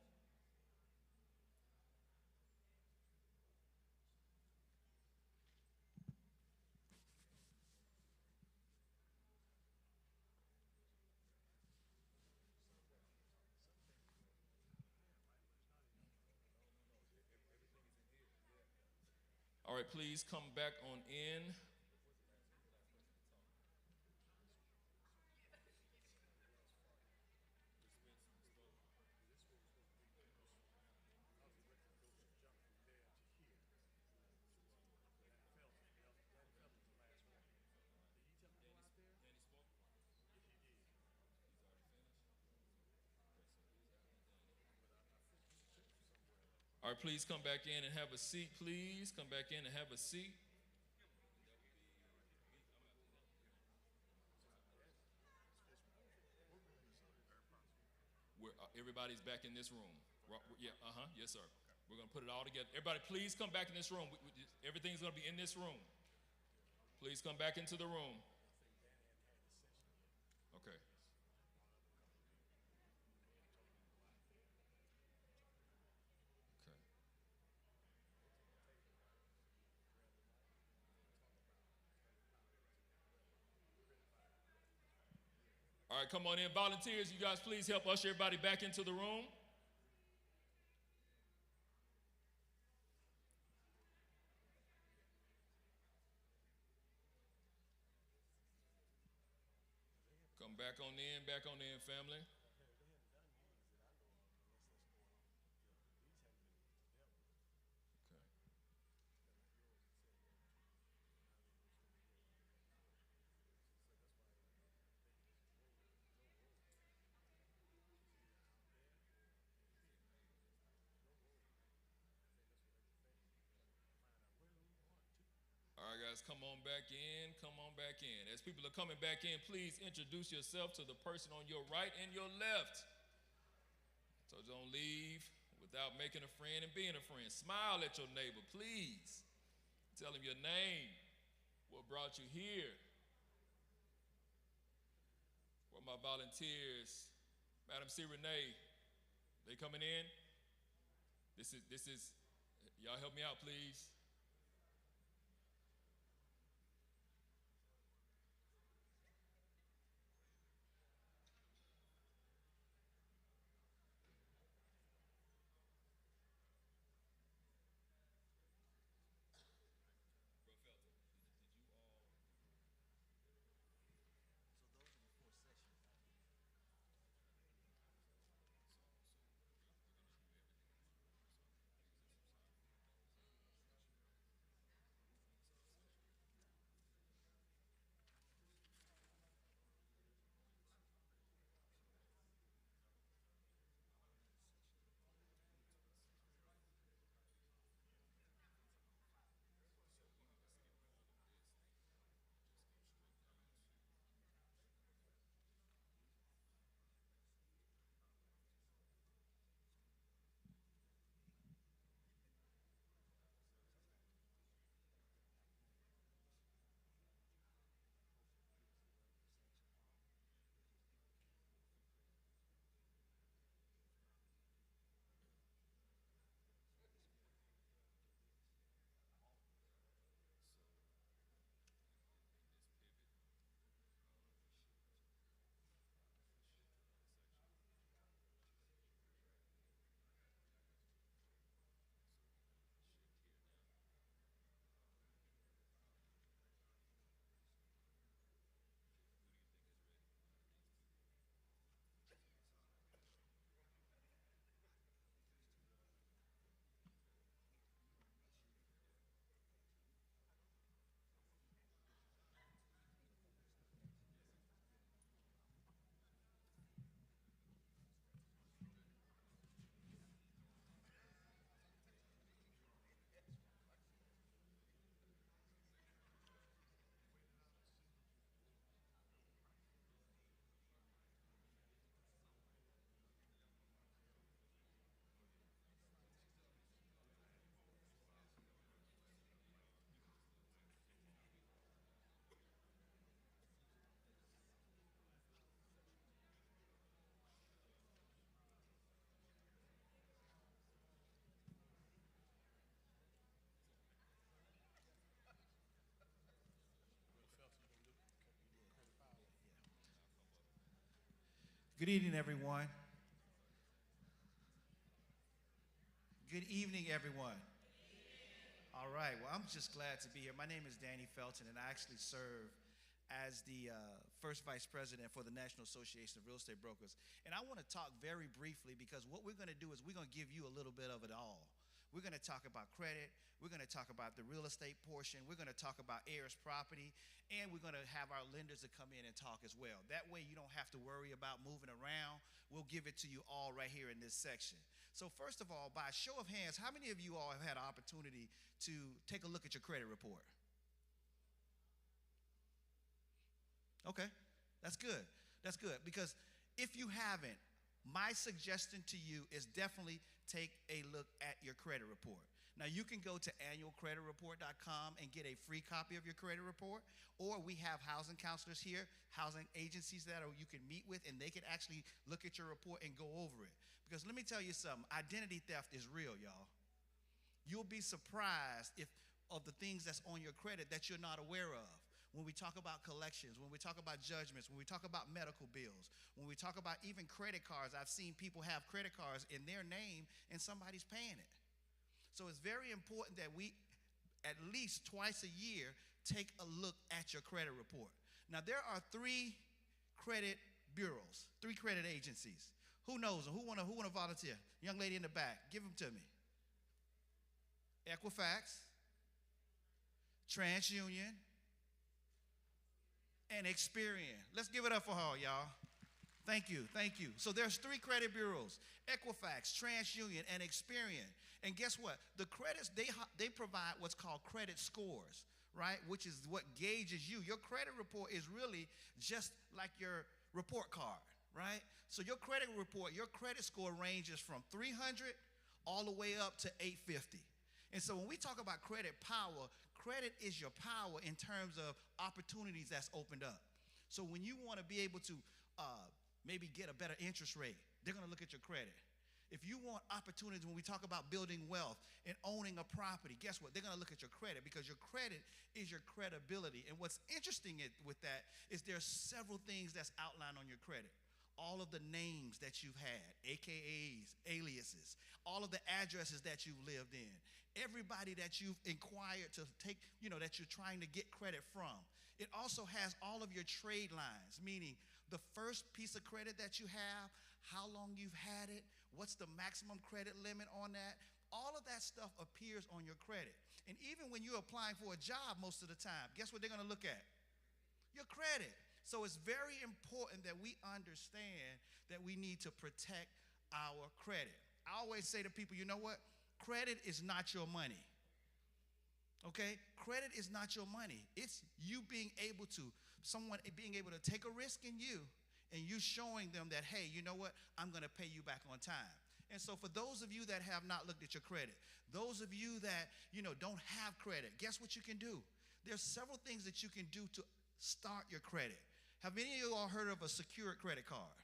All right, please come back on in. All right, please come back in and have a seat, please. Come back in and have a seat. Everybody's back in this room. Yeah, yes, sir. We're going to put it all together. Everybody, please come back in this room. Everything's going to be in this room. Please come back into the room. Okay. All right, come on in. Volunteers, you guys please help usher everybody back into the room. Come back on in, family. All right, guys, come on back in. Come on back in. As people are coming back in, please introduce yourself to the person on your right and your left. So don't leave without making a friend and being a friend. Smile at your neighbor, please. Tell him your name, what brought you here. Where my volunteers, Madam C. Renee, they coming in? This is, y'all help me out, please. Good evening, everyone. Good evening, everyone. All right, well, I'm just glad to be here. My name is Danny Felton, and I actually serve as the first vice president for the National Association of Real Estate Brokers. And I want to talk very briefly because what we're going to do is we're going to give you a little bit of it all. We're going to talk about credit. We're going to talk about the real estate portion. We're going to talk about heirs property. And we're going to have our lenders to come in and talk as well. That way you don't have to worry about moving around. We'll give it to you all right here in this section. So first of all, by a show of hands, how many of you all have had an opportunity to take a look at your credit report? Okay, that's good. That's good, because if you haven't, my suggestion to you is definitely take a look at your credit report. Now, you can go to annualcreditreport.com and get a free copy of your credit report, or we have housing counselors here, housing agencies that you can meet with, and they can actually look at your report and go over it. Because let me tell you something, identity theft is real, y'all. You'll be surprised of the things that's on your credit that you're not aware of. When we talk about collections, when we talk about judgments, when we talk about medical bills, when we talk about even credit cards, I've seen people have credit cards in their name and somebody's paying it. So it's very important that we, at least twice a year, take a look at your credit report. Now, there are 3 credit bureaus, 3 credit agencies. Who knows them? Who wanna volunteer? Young lady in the back, give them to me. Equifax, TransUnion, and Experian. Let's give it up for her, y'all. Thank you, thank you. So there's 3 credit bureaus, Equifax, TransUnion, and Experian. And guess what? The credits, they provide what's called credit scores, right? Which is what gauges you. Your credit report is really just like your report card, right? So your credit report, your credit score ranges from 300 all the way up to 850. And so when we talk about credit power, credit is your power in terms of opportunities that's opened up. So when you want to be able to maybe get a better interest rate, they're going to look at your credit. If you want opportunities, when we talk about building wealth and owning a property, guess what? They're going to look at your credit, because your credit is your credibility. And what's interesting with that is there's several things that's outlined on your credit. All of the names that you've had, AKAs, aliases, all of the addresses that you've lived in, everybody that you've inquired to take, that you're trying to get credit from. It also has all of your trade lines, meaning the first piece of credit that you have, how long you've had it, what's the maximum credit limit on that. All of that stuff appears on your credit. And even when you're applying for a job most of the time, guess what they're going to look at? Your credit. So it's very important that we understand that we need to protect our credit. I always say to people, you know what? Credit is not your money. Okay? Credit is not your money. It's you being able to, someone being able to take a risk in you, and you showing them that, hey, you know what? I'm going to pay you back on time. And so for those of you that have not looked at your credit, those of you that, don't have credit, guess what you can do? There's several things that you can do to start your credit. Have any of you all heard of a secured credit card?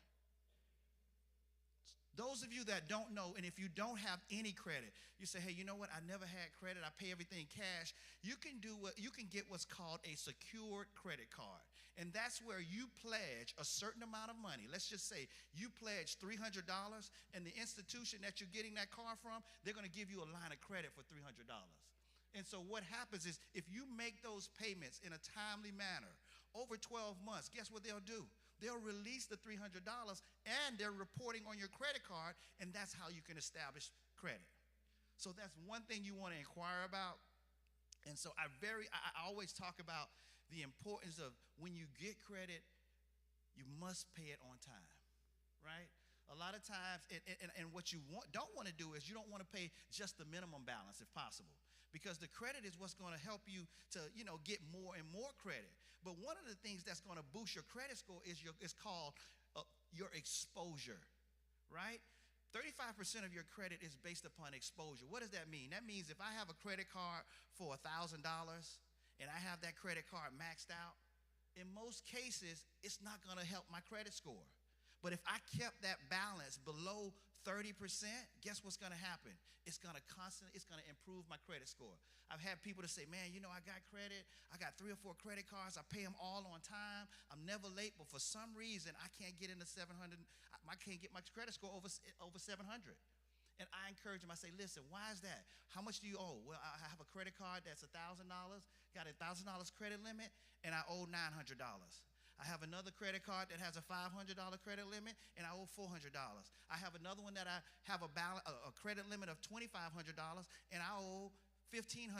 Those of you that don't know, and if you don't have any credit, you say, hey, you know what? I never had credit. I pay everything cash. You can get what's called a secured credit card. And that's where you pledge a certain amount of money. Let's just say you pledge $300, and the institution that you're getting that car from, they're going to give you a line of credit for $300. And so what happens is, if you make those payments in a timely manner over 12 months, guess what they'll do? They'll release the $300, and they're reporting on your credit card, and that's how you can establish credit. So that's one thing you want to inquire about. And so I always talk about the importance of, when you get credit, you must pay it on time, right? A lot of times, and what you don't want to do is, you don't want to pay just the minimum balance if possible, because the credit is what's going to help you to, get more and more credit. But one of the things that's going to boost your credit score is called your exposure, right? 35% of your credit is based upon exposure. What does that mean? That means if I have a credit card for $1,000 and I have that credit card maxed out, in most cases, it's not going to help my credit score. But if I kept that balance below 30%, guess what's going to happen? It's going to improve my credit score. I've had people to say, man, you know, I got credit. I got 3 or 4 credit cards. I pay them all on time. I'm never late, but for some reason, I can't get into 700. I can't get my credit score over 700. And I encourage them. I say, listen, why is that? How much do you owe? Well, I have a credit card that's $1,000, got a $1,000 credit limit, and I owe $900. I have another credit card that has a $500 credit limit, and I owe $400. I have another one that I have a credit limit of $2,500, and I owe $1,500.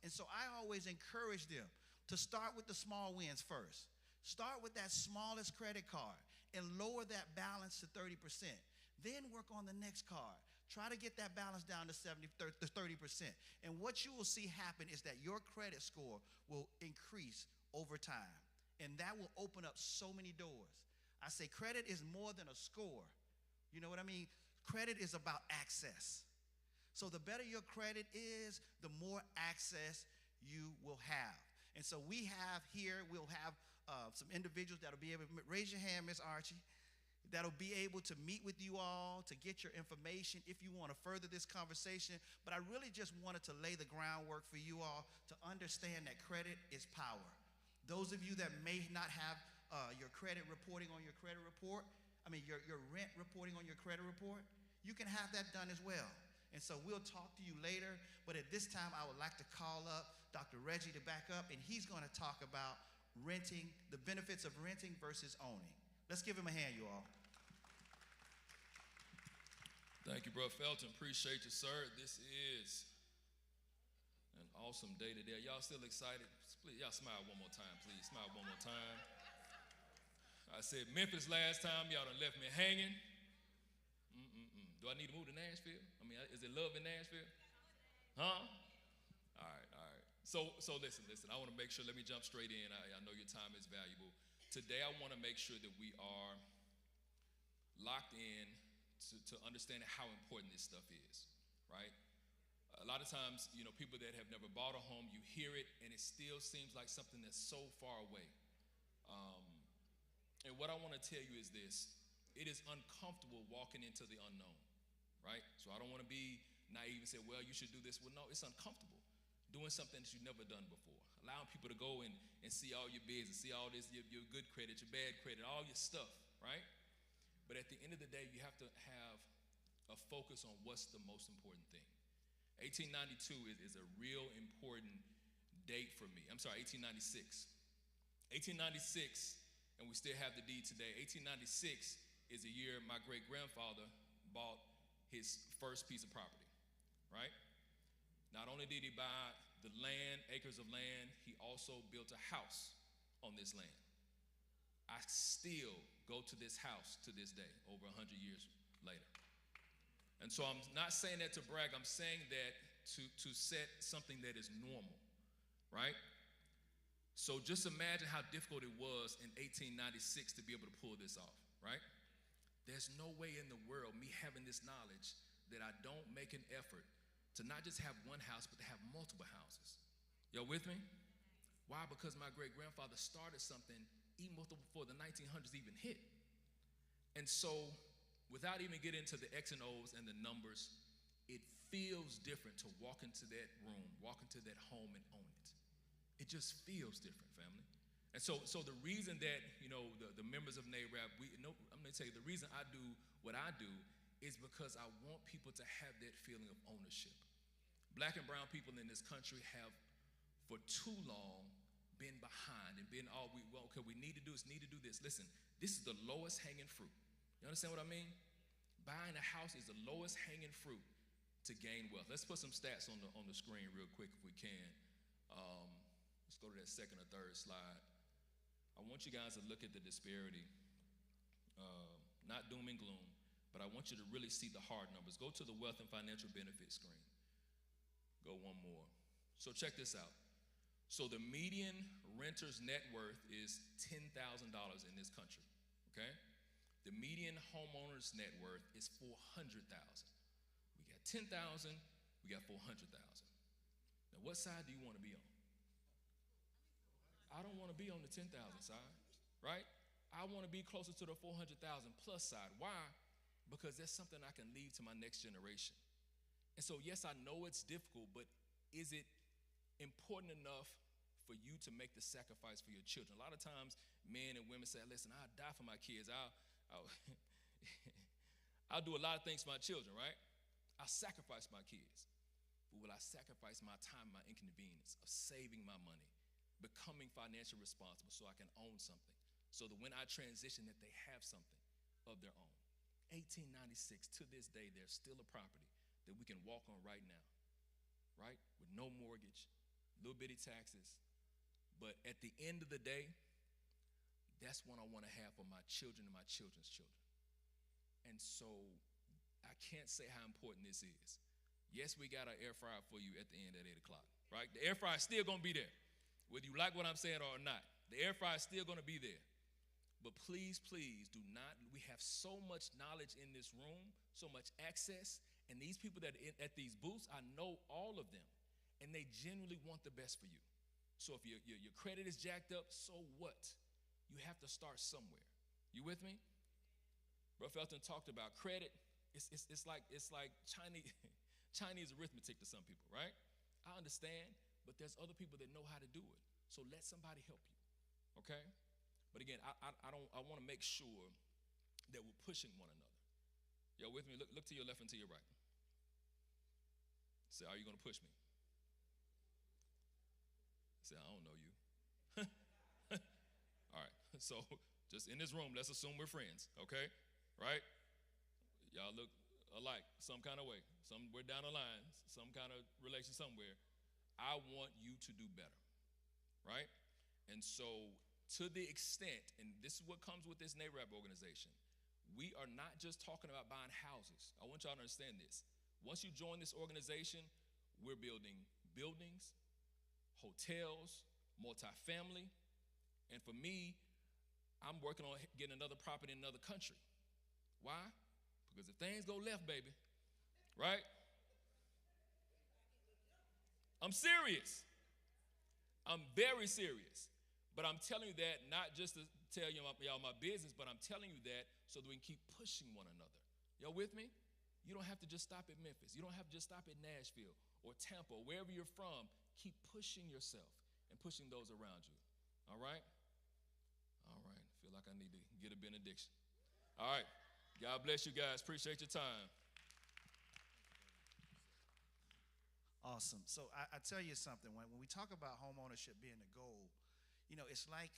And so I always encourage them to start with the small wins first. Start with that smallest credit card and lower that balance to 30%. Then work on the next card. Try to get that balance down to 30%. And what you will see happen is that your credit score will increase over time. And that will open up so many doors. I say credit is more than a score. You know what I mean? Credit is about access. So the better your credit is, the more access you will have. And so we'll have some individuals that'll be able to, raise your hand, Miss Archie, that'll be able to meet with you all to get your information if you want to further this conversation. But I really just wanted to lay the groundwork for you all to understand that credit is power. Those of you that may not have your credit reporting on your credit report, your rent reporting on your credit report, you can have that done as well. And so we'll talk to you later, but at this time I would like to call up Dr. Reggie to back up, and he's going to talk about renting, the benefits of renting versus owning. Let's give him a hand, you all. Thank you, Brother Felton. Appreciate you, sir. This is an awesome day today. Y'all still excited? Please, y'all smile one more time, please. Smile one more time. I said Memphis last time. Y'all done left me hanging. Do I need to move to Nashville? Is it love in Nashville? Huh? All right. So listen. I want to make sure, let me jump straight in. I know your time is valuable. Today I want to make sure that we are locked in to understanding how important this stuff is, right? A lot of times, you know, people that have never bought a home, you hear it, and it still seems like something that's so far away. And what I want to tell you is this. It is uncomfortable walking into the unknown, right? So I don't want to be naive and say, well, you should do this. Well, no, it's uncomfortable. Doing something that you've never done before. Allowing people to go and see all your business, see all this, your good credit, your bad credit, all your stuff, right? But at the end of the day, you have to have a focus on what's the most important thing. 1892 is a real important date for me. I'm sorry, 1896. 1896, and we still have the deed today. 1896 is the year my great-grandfather bought his first piece of property, right? Not only did he buy the land, acres of land, he also built a house on this land. I still go to this house to this day, over 100 years later. And so I'm not saying that to brag. I'm saying that to set something that is normal, right? So just imagine how difficult it was in 1896 to be able to pull this off, right? There's no way in the world, me having this knowledge, that I don't make an effort to not just have one house, but to have multiple houses. Y'all with me? Why? Because my great-grandfather started something even before the 1900s even hit. And so, without even getting into the X and O's and the numbers, it feels different to walk into that room, walk into that home and own it. It just feels different, family. And so the reason that, you know, the members of NAREB, I'm going to tell you, the reason I do what I do is because I want people to have that feeling of ownership. Black and brown people in this country have, for too long, been behind and been we need to do this. Listen, this is the lowest hanging fruit. You understand what I mean? Buying a house is the lowest hanging fruit to gain wealth. Let's put some stats on the screen real quick if we can. Let's go to that second or third slide. I want you guys to look at the disparity, not doom and gloom, but I want you to really see the hard numbers. Go to the wealth and financial benefit screen. Go one more. So check this out. So the median renter's net worth is $10,000 in this country, okay? The median homeowner's net worth is $400,000. We got 10,000, we got 400,000. Now what side do you want to be on? I don't want to be on the 10,000 side, right? I want to be closer to the 400,000 plus side. Why? because that's something I can leave to my next generation. And so, yes, I know it's difficult, but is it important enough for you to make the sacrifice for your children? A lot of times, men and women say, listen, I'll die for my kids. I'll I'll do a lot of things for my children, right? I'll sacrifice my kids. But will I sacrifice my time, my inconvenience of saving my money, becoming financially responsible so I can own something, so that when I transition that they have something of their own? 1896, to this day, there's still a property that we can walk on right now, right? With no mortgage, little bitty taxes. But at the end of the day, that's what I want to have for my children and my children's children. And so I can't say how important this is. Yes, we got our air fryer for you at the end at 8 o'clock, right? The air fryer is still going to be there, whether you like what I'm saying or not. The air fryer is still going to be there. But please, please do not, we have so much knowledge in this room, so much access, and these people that are at these booths, I know all of them, and they genuinely want the best for you. So if your credit is jacked up, so what? You have to start somewhere. You with me? Bro Felton talked about credit. It's like Chinese arithmetic to some people, right? I understand, but there's other people that know how to do it. So let somebody help you, okay? But again, I want to make sure that we're pushing one another. Y'all with me? Look to your left and to your right. Say, are you going to push me? Say, I don't know you. All right, so just in this room, let's assume we're friends, okay? Right? Y'all look alike some kind of way. Somewhere down the line, some kind of relation somewhere. I want you to do better, right? And so to the extent, and this is what comes with this NAREB organization, we are not just talking about buying houses. I want y'all to understand this. Once you join this organization, we're building buildings, hotels, multifamily, and for me, I'm working on getting another property in another country. Why? Because if things go left, baby, right? I'm serious. I'm very serious. But I'm telling you that not just to tell y'all my business, but I'm telling you that so that we can keep pushing one another. Y'all with me? You don't have to just stop at Memphis. You don't have to just stop at Nashville or Tampa, or wherever you're from. Keep pushing yourself and pushing those around you. All right? All right. I feel like I need to get a benediction. All right. God bless you guys. Appreciate your time. Awesome. So I tell you something. When we talk about home ownership being the goal, you know, it's like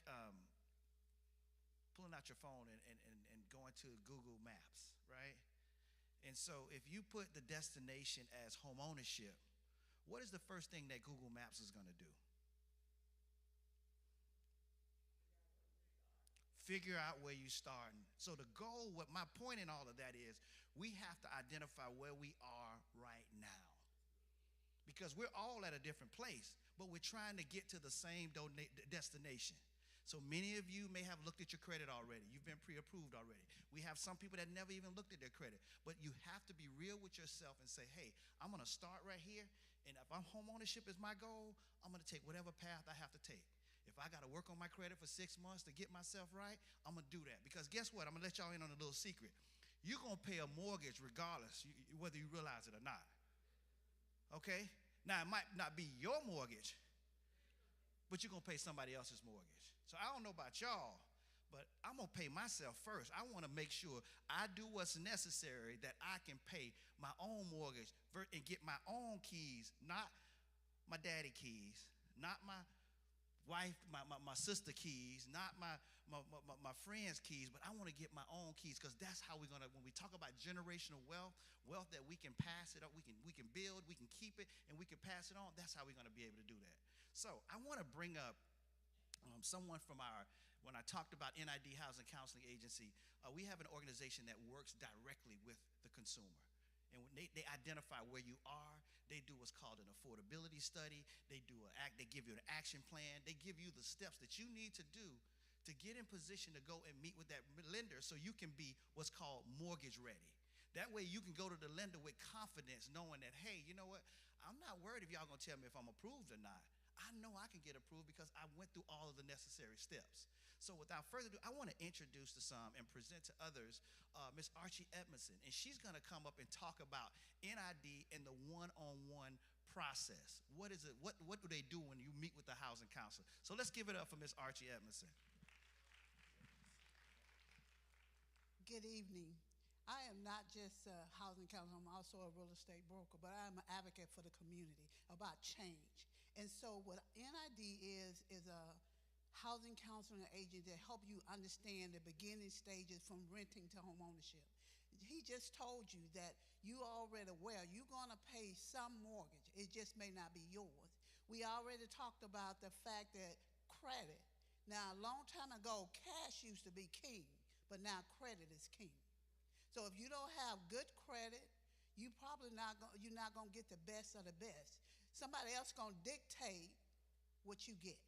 pulling out your phone and going to Google Maps, right? And so if you put the destination as home ownership, what is the first thing that Google Maps is going to do? Figure out where you're starting. So the goal, what my point in all of that is, we have to identify where we are right now. Because we're all at a different place, but we're trying to get to the same destination. So many of you may have looked at your credit already. You've been pre-approved already. We have some people that never even looked at their credit. But you have to be real with yourself and say, hey, I'm going to start right here, and if home ownership is my goal, I'm going to take whatever path I have to take. If I got to work on my credit for 6 months to get myself right, I'm going to do that. Because guess what? I'm going to let y'all in on a little secret. You're going to pay a mortgage regardless, whether you realize it or not. Okay? Now, it might not be your mortgage, but you're going to pay somebody else's mortgage. So I don't know about y'all, but I'm going to pay myself first. I want to make sure I do what's necessary that I can pay my own mortgage and get my own keys, not my daddy keys, not my wife, my sister keys, not my friend's keys, but I want to get my own keys, because that's how we're going to, when we talk about generational wealth that we can pass it up, we can build, we can keep it, and we can pass it on, that's how we're going to be able to do that. So I want to bring up someone from when I talked about NID Housing Counseling Agency, we have an organization that works directly with the consumer. And when they identify where you are, they do what's called an affordability study. They give you an action plan. They give you the steps that you need to do to get in position to go and meet with that lender so you can be what's called mortgage ready. That way you can go to the lender with confidence, knowing that, hey, you know what? I'm not worried if y'all gonna tell me if I'm approved or not. I know I can get approved because I went through all of the necessary steps. So without further ado, I want to introduce to some and present to others Ms. Archie Edmondson, and she's going to come up and talk about NID and the one-on-one process. What is it? What do they do when you meet with the housing counselor? So let's give it up for Ms. Archie Edmondson. Good evening. I am not just a housing counselor, I'm also a real estate broker, but I'm an advocate for the community about change. And so what NID is a housing counseling agent that help you understand the beginning stages from renting to home ownership. He just told you that you already aware you're gonna pay some mortgage. It just may not be yours. We already talked about the fact that credit. Now, a long time ago, cash used to be king, but now credit is king. So if you don't have good credit, you're not gonna get the best of the best. Somebody else gonna dictate what you get.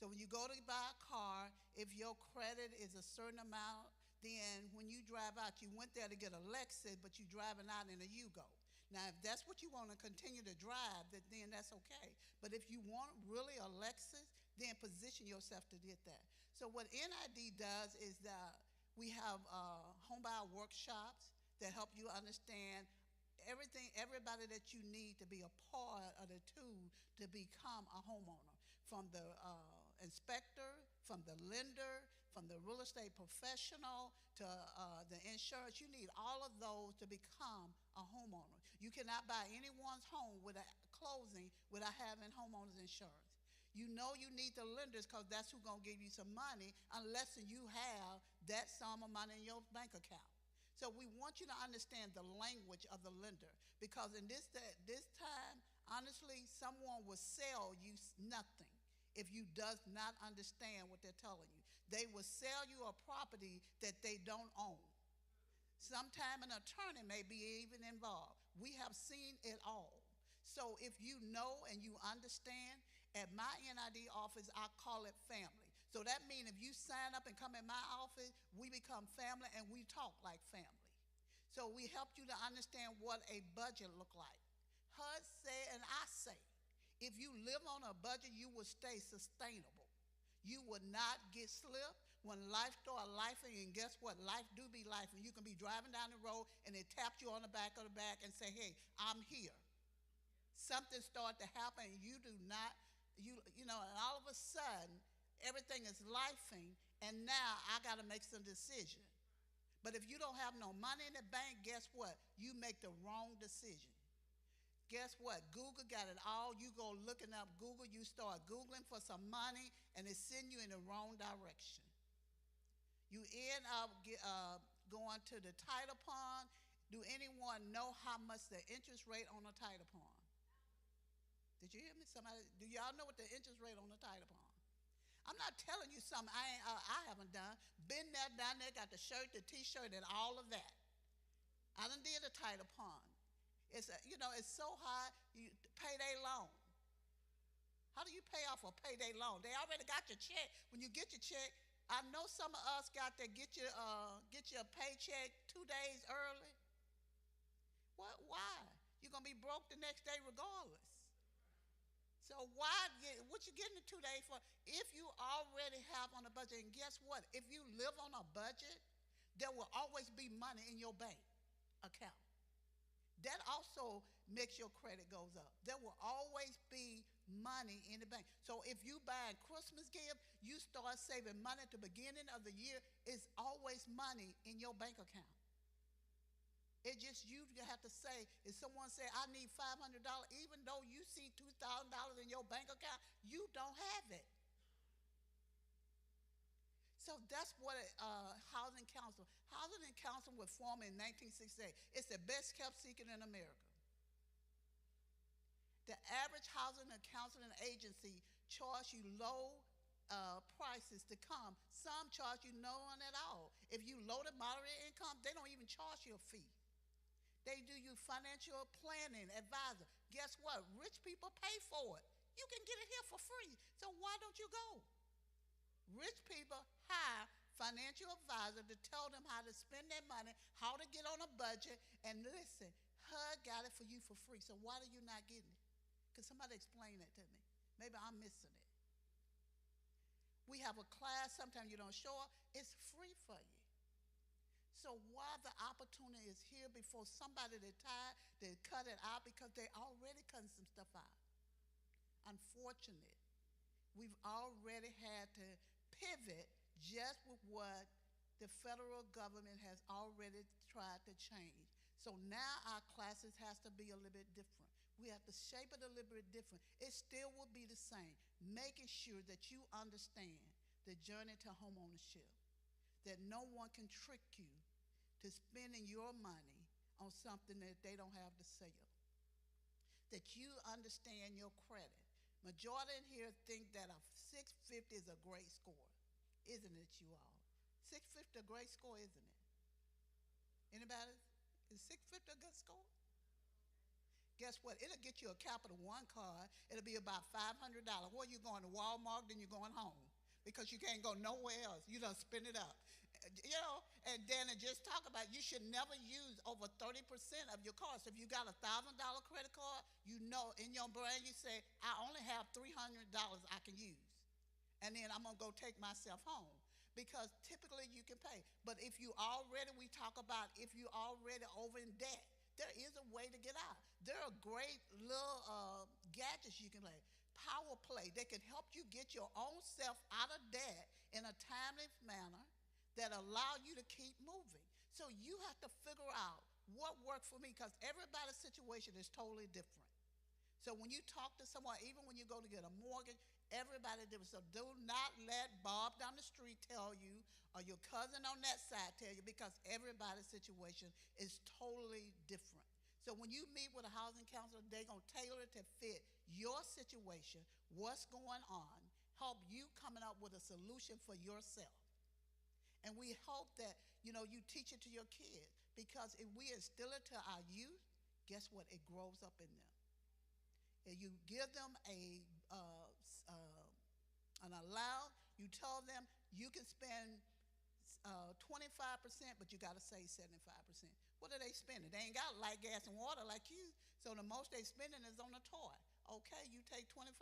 So when you go to buy a car, if your credit is a certain amount, then when you drive out, you went there to get a Lexus, but you're driving out in a Yugo. Now, if that's what you want to continue to drive, then that's okay. But if you want really a Lexus, then position yourself to get that. So what NID does is that we have home buyer workshops that help you understand everybody that you need to be a part of the tool to become a homeowner. From the inspector, from the lender, from the real estate professional to the insurance. You need all of those to become a homeowner. You cannot buy anyone's home without closing without having homeowners insurance. You know you need the lenders because that's who's going to give you some money unless you have that sum of money in your bank account. So we want you to understand the language of the lender because in this time, honestly, someone will sell you nothing if you does not understand what they're telling you. They will sell you a property that they don't own. Sometime an attorney may be even involved. We have seen it all. So if you know and you understand, at my NID office, I call it family. So that means if you sign up and come in my office, we become family and we talk like family. So we help you to understand what a budget look like. HUD say and I say, if you live on a budget, you will stay sustainable. You will not get slipped when life start lifing, and guess what? Life do be life, and you can be driving down the road and it taps you on the back of the back and say, hey, I'm here. Something start to happen and you do not, you know, and all of a sudden, everything is lifing, and now I got to make some decision. But if you don't have no money in the bank, guess what? You make the wrong decision. Guess what? Google got it all. You go looking up Google, you start Googling for some money, and it send you in the wrong direction. You end up going to the title pond. Do anyone know how much the interest rate on a title pond? Did you hear me? Somebody, do y'all know what the interest rate on the title pond? I'm not telling you something I haven't done. Been there, done there, got the shirt, the T-shirt, and all of that. I done did a title pond. It's it's so high. Payday loan. How do you pay off a payday loan? They already got your check. When you get your check, I know some of us got to get your paycheck 2 days early. What? Why? You're gonna be broke the next day regardless. So what you getting the 2 days for? If you already have on a budget, and guess what? If you live on a budget, there will always be money in your bank account. That also makes your credit goes up. There will always be money in the bank. So if you buy a Christmas gift, you start saving money at the beginning of the year, it's always money in your bank account. It just you have to say, if someone say, I need $500, even though you see $2,000 in your bank account, you don't have it. So that's what housing council. Housing and council was formed in 1968. It's the best kept secret in America. The average housing and counseling agency charge you low prices to come. Some charge you no one at all. If you low to moderate income, they don't even charge you a fee. They do you financial planning, advisor. Guess what? Rich people pay for it. You can get it here for free. So why don't you go? Rich people hire financial advisor to tell them how to spend their money, how to get on a budget, and listen, HUD got it for you for free, so why are you not getting it? Can somebody explain that to me? Maybe I'm missing it. We have a class, sometimes you don't show up, it's free for you. So why the opportunity is here before somebody that tired, they cut it out because they already cutting some stuff out. Unfortunate. We've already had to pivot just with what the federal government has already tried to change. So now our classes has to be a little bit different. We have to shape it a little bit different. It still will be the same, making sure that you understand the journey to home ownership, that no one can trick you to spending your money on something that they don't have to sell, that you understand your credit. Majority in here think that a 650 is a great score, isn't it, you all? 650 a great score, isn't it? Anybody? Is 650 a good score? Guess what? It'll get you a Capital One card. It'll be about $500. Where you going, to Walmart, then you're going home because you can't go nowhere else. You done spend it up. You know, and then just talk about you should never use over 30% of your cards. So if you got a $1,000 credit card, you know in your brain you say, I only have $300 I can use. And then I'm going to go take myself home. Because typically you can pay. But if you already, we talk about if you already over in debt, there is a way to get out. There are great little gadgets you can play. Power play. They can help you get your own self out of debt in a timely manner that allow you to keep moving. So you have to figure out what worked for me because everybody's situation is totally different. So when you talk to someone, even when you go to get a mortgage, everybody different. So do not let Bob down the street tell you or your cousin on that side tell you because everybody's situation is totally different. So when you meet with a housing counselor, they're going to tailor it to fit your situation, what's going on, help you coming up with a solution for yourself. And we hope that, you know, you teach it to your kids because if we instill it to our youth, guess what? It grows up in them. If you give them an allowance, you tell them you can spend 25%, but you got to save 75%. What are they spending? They ain't got light, gas, and water like you. So the most they spending is on a toy. Okay, you take 25%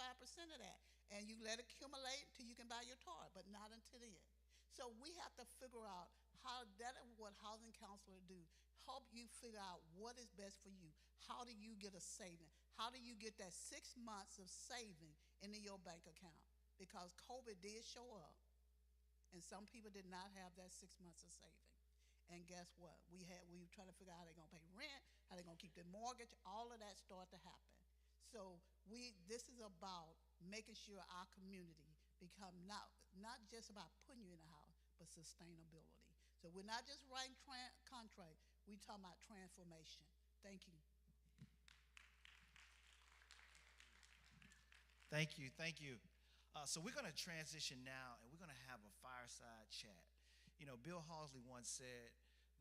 of that, and you let it accumulate until you can buy your toy, but not until then. So we have to figure out how that is what housing counselors do. Help you figure out what is best for you. How do you get a saving? How do you get that 6 months of saving into your bank account? Because COVID did show up, and some people did not have that 6 months of saving. And guess what? We were trying to figure out how they're going to pay rent, how they're going to keep their mortgage. All of that started to happen. So this is about making sure our community become not just about putting you in a house, but sustainability. So we're not just writing contracts, we're talking about transformation. Thank you. Thank you, thank you. So we're going to transition now, and we're going to have a fireside chat. You know, Bill Halsey once said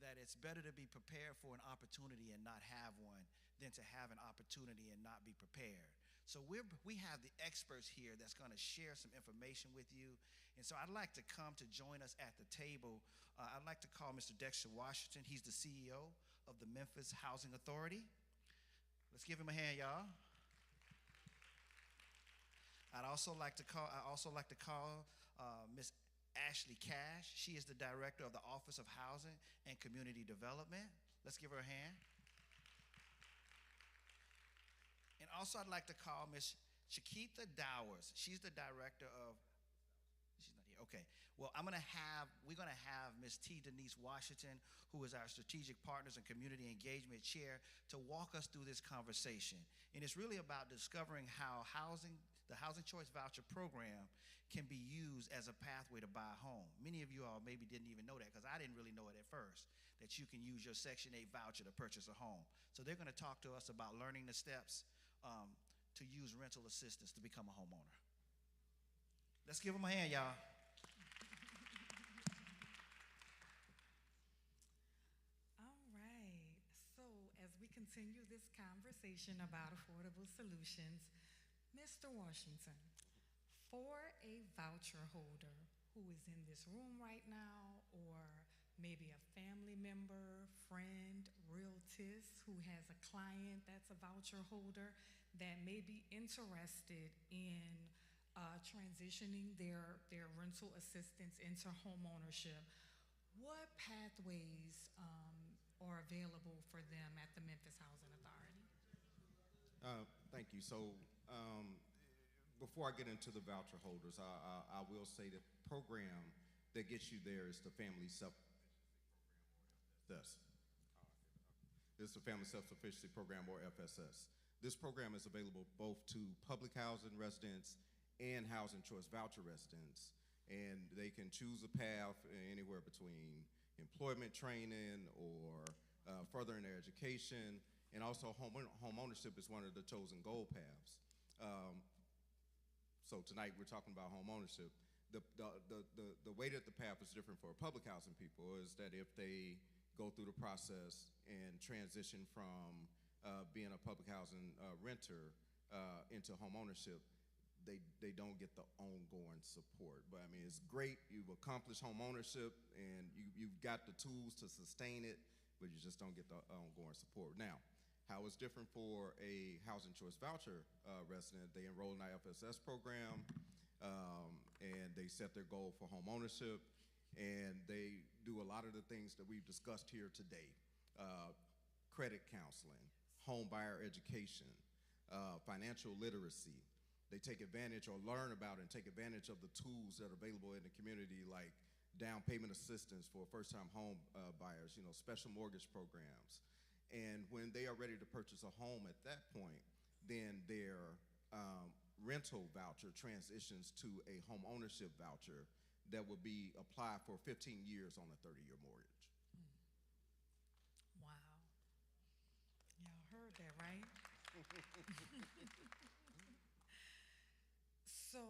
that it's better to be prepared for an opportunity and not have one than to have an opportunity and not be prepared. So we have the experts here that's going to share some information with you. And so I'd like to come to join us at the table. I'd like to call Mr. Dexter Washington. He's the CEO of the Memphis Housing Authority. Let's give him a hand, y'all. I'd also like to call Ms. Ashley Cash. She is the director of the Office of Housing and Community Development. Let's give her a hand. And also I'd like to call Ms. Chiquita Dowers. She's the director of, she's not here, okay. Well, we're gonna have Ms. T. Denise Washington, who is our Strategic Partners and Community Engagement Chair, to walk us through this conversation. And it's really about discovering how the Housing Choice Voucher Program can be used as a pathway to buy a home. Many of you all maybe didn't even know that, because I didn't really know it at first, that you can use your Section 8 voucher to purchase a home. So they're gonna talk to us about learning the steps to use rental assistance to become a homeowner. Let's give them a hand, y'all. All right. So as we continue this conversation about affordable solutions, Mr. Washington, for a voucher holder who is in this room right now or maybe a family member, friend, realtist who has a client that's a voucher holder that may be interested in transitioning their rental assistance into home ownership, what pathways are available for them at the Memphis Housing Authority? Thank you. So before I get into the voucher holders, I will say the program that gets you there is the Family Self-Sufficiency Program, or FSS. This program is available both to public housing residents and housing choice voucher residents, and they can choose a path anywhere between employment training or furthering their education, and also home ownership is one of the chosen goal paths. So tonight we're talking about home ownership. The way that the path is different for public housing people is that if they go through the process and transition from being a public housing renter into home ownership, they don't get the ongoing support. But I mean, it's great. You've accomplished home ownership and you've got the tools to sustain it, but you just don't get the ongoing support. Now, how it's different for a housing choice voucher resident, they enroll in our FSS program, and they set their goal for home ownership, and they do a lot of the things that we've discussed here today. Credit counseling, home buyer education, financial literacy. They take advantage or learn about and take advantage of the tools that are available in the community, like down payment assistance for first-time home buyers, special mortgage programs. And when they are ready to purchase a home at that point, then their rental voucher transitions to a home ownership voucher that will be applied for 15 years on a 30-year mortgage. Wow. Y'all heard that, right? So,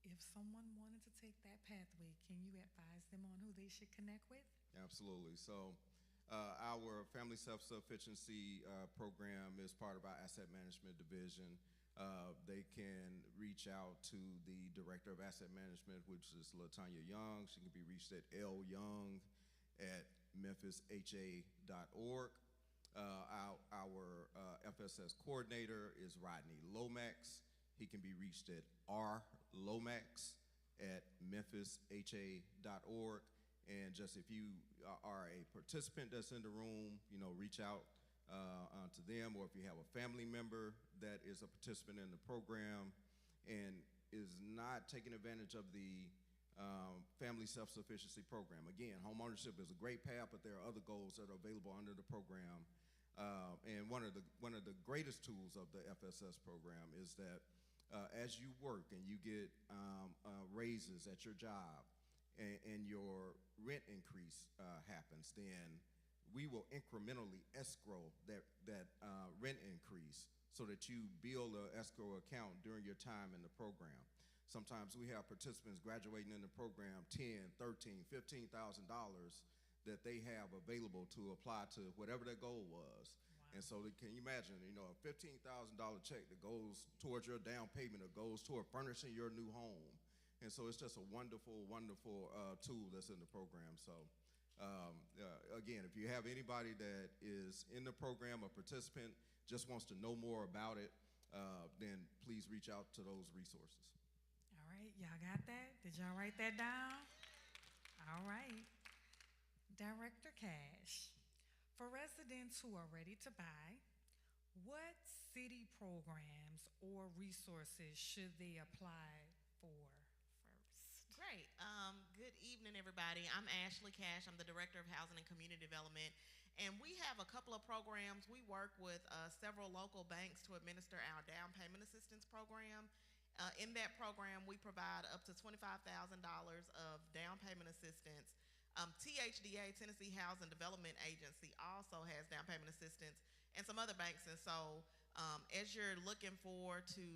if someone wanted to take that pathway, can you advise them on who they should connect with? Absolutely. So, our Family Self-Sufficiency program is part of our asset management division. They can reach out to the Director of Asset Management, which is LaTanya Young. She can be reached at lyoung@memphisha.org. Our FSS coordinator is Rodney Lomax. He can be reached at rlomax@memphisha.org. And just if you are a participant that's in the room, reach out to them, or if you have a family member that is a participant in the program and is not taking advantage of the Family Self-Sufficiency Program. Again, home ownership is a great path, but there are other goals that are available under the program. And one of the greatest tools of the FSS program is that as you work and you get raises at your job and your rent increase happens, then we will incrementally escrow that rent increase so that you build an escrow account during your time in the program. Sometimes we have participants graduating in the program $10,000, $13,000, $15,000 that they have available to apply to whatever their goal was. Wow. And so can you imagine, a $15,000 check that goes towards your down payment or goes toward furnishing your new home. And so it's just a wonderful, wonderful tool that's in the program. So again, if you have anybody that is in the program, a participant, just wants to know more about it, then please reach out to those resources. All right, y'all got that? Did y'all write that down? All right. Director Cash, for residents who are ready to buy, what city programs or resources should they apply for first? Great. Good evening, everybody. I'm Ashley Cash. I'm the Director of Housing and Community Development, and we have a couple of programs. We work with several local banks to administer our down payment assistance program. In that program, we provide up to $25,000 of down payment assistance. THDA, Tennessee Housing Development Agency, also has down payment assistance, and some other banks. And so as you're looking to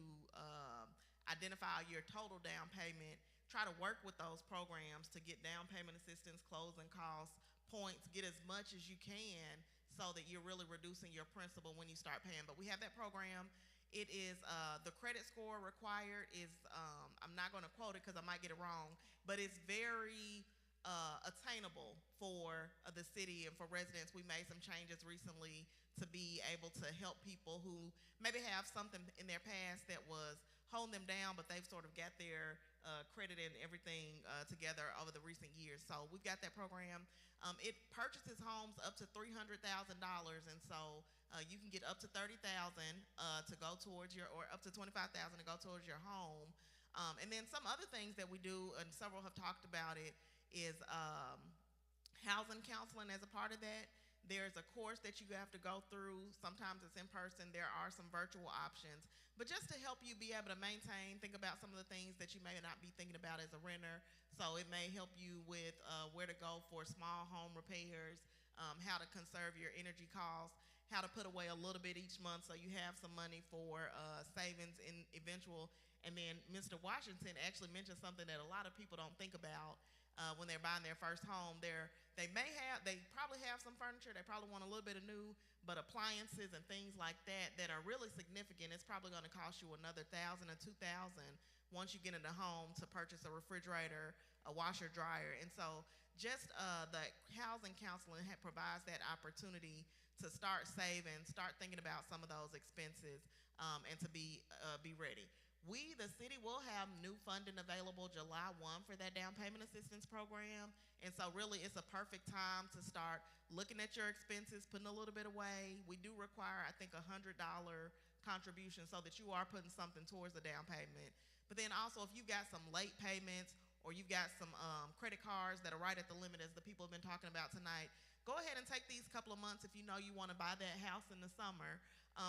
identify your total down payment, try to work with those programs to get down payment assistance, closing costs, points, get as much as you can so that you're really reducing your principal when you start paying. But we have that program. It is the credit score required is, I'm not going to quote it because I might get it wrong, but it's very attainable for the city and for residents. We made some changes recently to be able to help people who maybe have something in their past that was holding them down, but they've sort of got their credit and everything together over the recent years. So we've got that program. It purchases homes up to $300,000, and so you can get up to $30,000 to go towards your, or up to $25,000 to go towards your home. And then some other things that we do, and several have talked about it, is housing counseling as a part of that. There's a course that you have to go through. Sometimes it's in person. There are some virtual options. But just to help you be able to maintain, think about some of the things that you may not be thinking about as a renter. So it may help you with where to go for small home repairs, how to conserve your energy costs, how to put away a little bit each month so you have some money for savings in eventual. And then Mr. Washington actually mentioned something that a lot of people don't think about when they're buying their first home. They probably have some furniture. They probably want a little bit of new, but appliances and things like that are really significant. It's probably going to cost you another $1,000 or $2,000 once you get in the home to purchase a refrigerator, a washer, dryer. And so just the housing counseling provides that opportunity to start saving, start thinking about some of those expenses, and to be ready. We, the city, will have new funding available July 1 for that down payment assistance program. And so really it's a perfect time to start looking at your expenses, putting a little bit away. We do require, I think, $100 contribution so that you are putting something towards the down payment. But then also if you've got some late payments or you've got some credit cards that are right at the limit, as the people have been talking about tonight, go ahead and take these couple of months if you know you want to buy that house in the summer.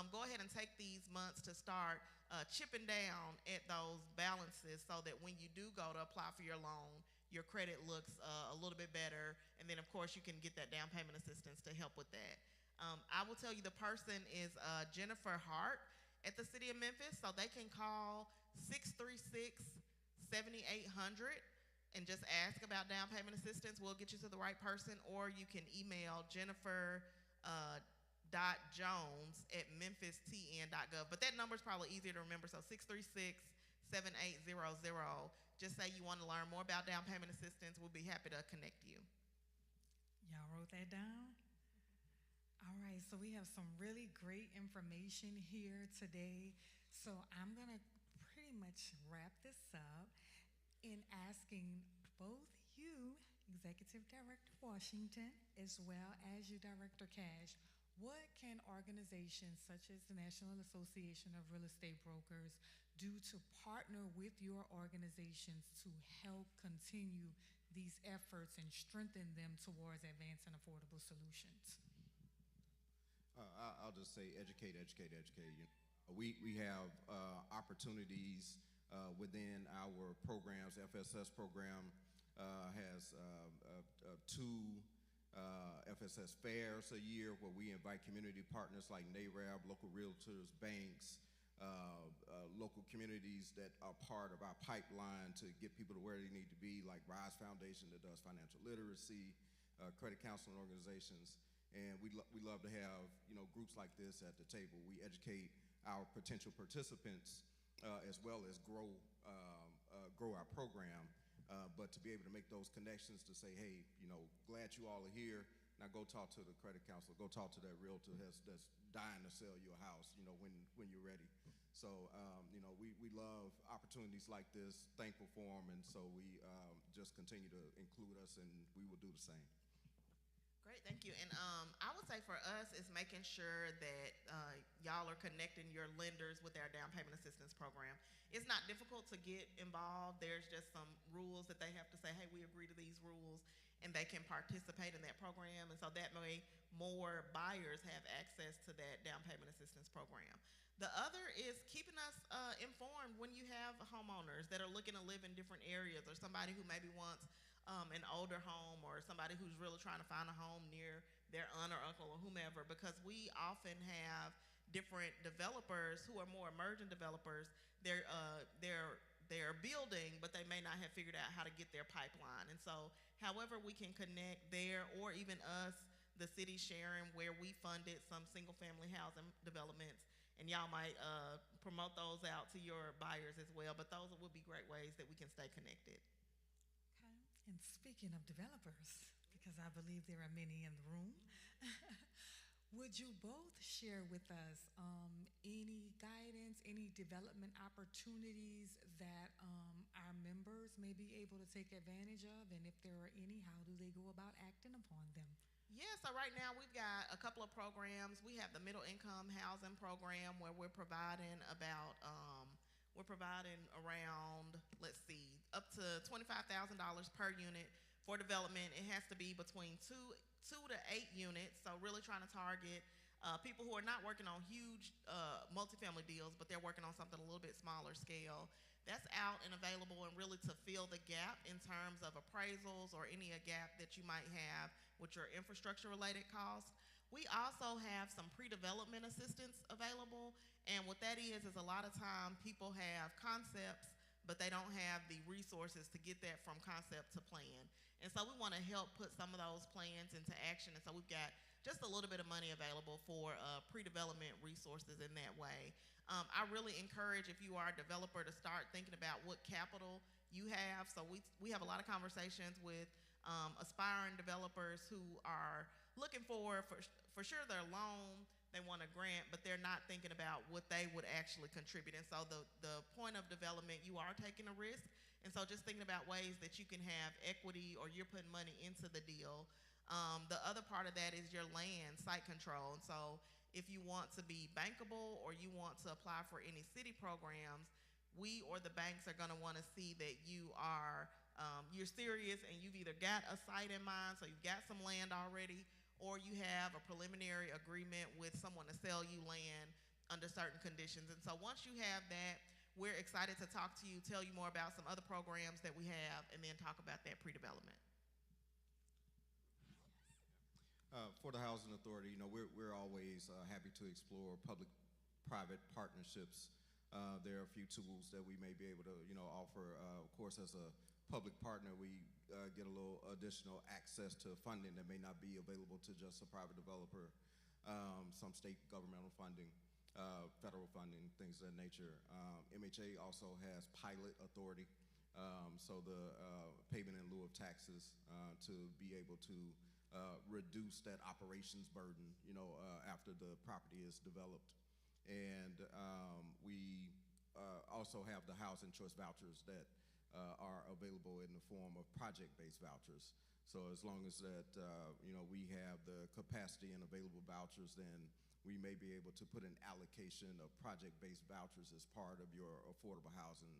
Go ahead and take these months to start chipping down at those balances so that when you do go to apply for your loan, your credit looks a little bit better. And then, of course, you can get that down payment assistance to help with that. I will tell you the person is Jennifer Hart at the City of Memphis, so they can call 636-7800 and just ask about down payment assistance. We'll get you to the right person, or you can email Jennifer.Jones@memphistn.gov. But that number is probably easier to remember, so 636-7800. Just say you want to learn more about down payment assistance. We'll be happy to connect you. Y'all wrote that down? All right, so we have some really great information here today. So I'm going to pretty much wrap this up in asking both you, Executive Director Washington, as well as you, Director Cash, what can organizations such as the National Association of Real Estate Brokers do to partner with your organizations to help continue these efforts and strengthen them towards advancing affordable solutions? I'll just say educate. We have opportunities within our programs. FSS program has two FSS fairs a year where we invite community partners like NAREB, local realtors, banks, local communities that are part of our pipeline to get people to where they need to be, like Rise Foundation that does financial literacy, credit counseling organizations. And we love to have groups like this at the table. We educate our potential participants as well as grow our program. But to be able to make those connections to say, hey, glad you all are here. Now go talk to the credit counselor. Go talk to that realtor that's dying to sell you a house. When you're ready. So we love opportunities like this. Thankful for them, and so we just continue to include us, and we will do the same. Great, thank you. And I would say for us is making sure that y'all are connecting your lenders with our down payment assistance program. It's not difficult to get involved. There's just some rules that they have to say, hey, we agree to these rules, and they can participate in that program. And so that way more buyers have access to that down payment assistance program. The other is keeping us informed when you have homeowners that are looking to live in different areas, or somebody who maybe wants an older home, or somebody who's really trying to find a home near their aunt or uncle or whomever, because we often have different developers who are more emerging developers. They're building, but they may not have figured out how to get their pipeline. And so however we can connect there, or even us, the city sharing where we funded some single family housing developments, and y'all might promote those out to your buyers as well. But those would be great ways that we can stay connected. Okay. And speaking of developers, because I believe there are many in the room, would you both share with us any guidance, any development opportunities that our members may be able to take advantage of? And if there are any, how do they go about acting upon them? Yeah, so right now we've got a couple of programs. We have the middle income housing program where we're providing around, let's see, up to $25,000 per unit for development. It has to be between two to 8 units, so really trying to target people who are not working on huge multifamily deals, but they're working on something a little bit smaller scale. That's out and available, and really to fill the gap in terms of appraisals or any gap that you might have with your infrastructure related costs. We also have some pre-development assistance available, and what that is a lot of time people have concepts, but they don't have the resources to get that from concept to plan. And so we want to help put some of those plans into action, and so we've got just a little bit of money available for pre-development resources in that way. I really encourage, if you are a developer, to start thinking about what capital you have. So we have a lot of conversations with aspiring developers who are looking for sure their loan, they want a grant, but they're not thinking about what they would actually contribute. And so the point of development, you are taking a risk. And so just thinking about ways that you can have equity or you're putting money into the deal. The other part of that is your land site control. And so if you want to be bankable or you want to apply for any city programs, we or the banks are going to want to see that you are you're serious and you've either got a site in mind, so you've got some land already, or you have a preliminary agreement with someone to sell you land under certain conditions. And so once you have that, we're excited to talk to you, tell you more about some other programs that we have, and then talk about that pre-development. For the Housing Authority, we're always happy to explore public-private partnerships. There are a few tools that we may be able to, offer. Of course, as a public partner, we get a little additional access to funding that may not be available to just a private developer. Some state governmental funding, federal funding, things of that nature. MHA also has pilot authority, so the payment in lieu of taxes to be able to reduce that operations burden, after the property is developed. And we also have the housing choice vouchers that are available in the form of project-based vouchers. So as long as that, we have the capacity and available vouchers, then we may be able to put an allocation of project-based vouchers as part of your affordable housing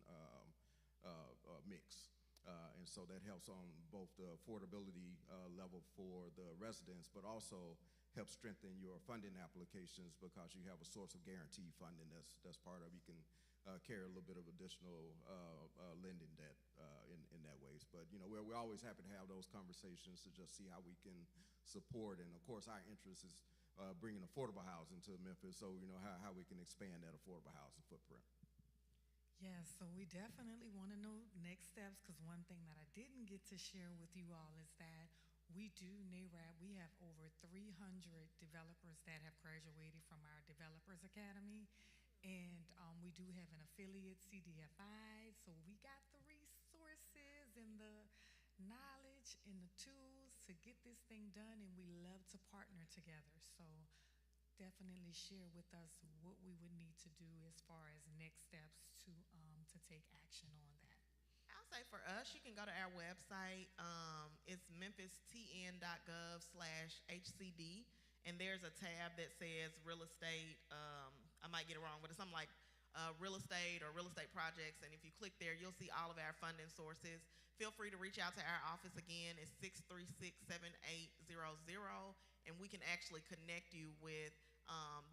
mix. And so that helps on both the affordability level for the residents, but also helps strengthen your funding applications because you have a source of guaranteed funding that's part of. You can carry a little bit of additional lending debt in that ways. But we're always happy to have those conversations to just see how we can support. And of course, our interest is bringing affordable housing to Memphis, so how we can expand that affordable housing footprint. Yes, so we definitely want to know next steps, because one thing that I didn't get to share with you all is that we do, NAREB, we have over 300 developers that have graduated from our Developers Academy, and we do have an affiliate, CDFI, so we got the resources and the knowledge and the tools to get this thing done, and we love to partner together. So definitely share with us what we would need to do as far as next steps to take action on that. I'll say for us, you can go to our website. It's memphistn.gov/HCD, and there's a tab that says real estate. I might get it wrong, but it's something like real estate or real estate projects. And if you click there, you'll see all of our funding sources. Feel free to reach out to our office again. It's 636-7800, and we can actually connect you with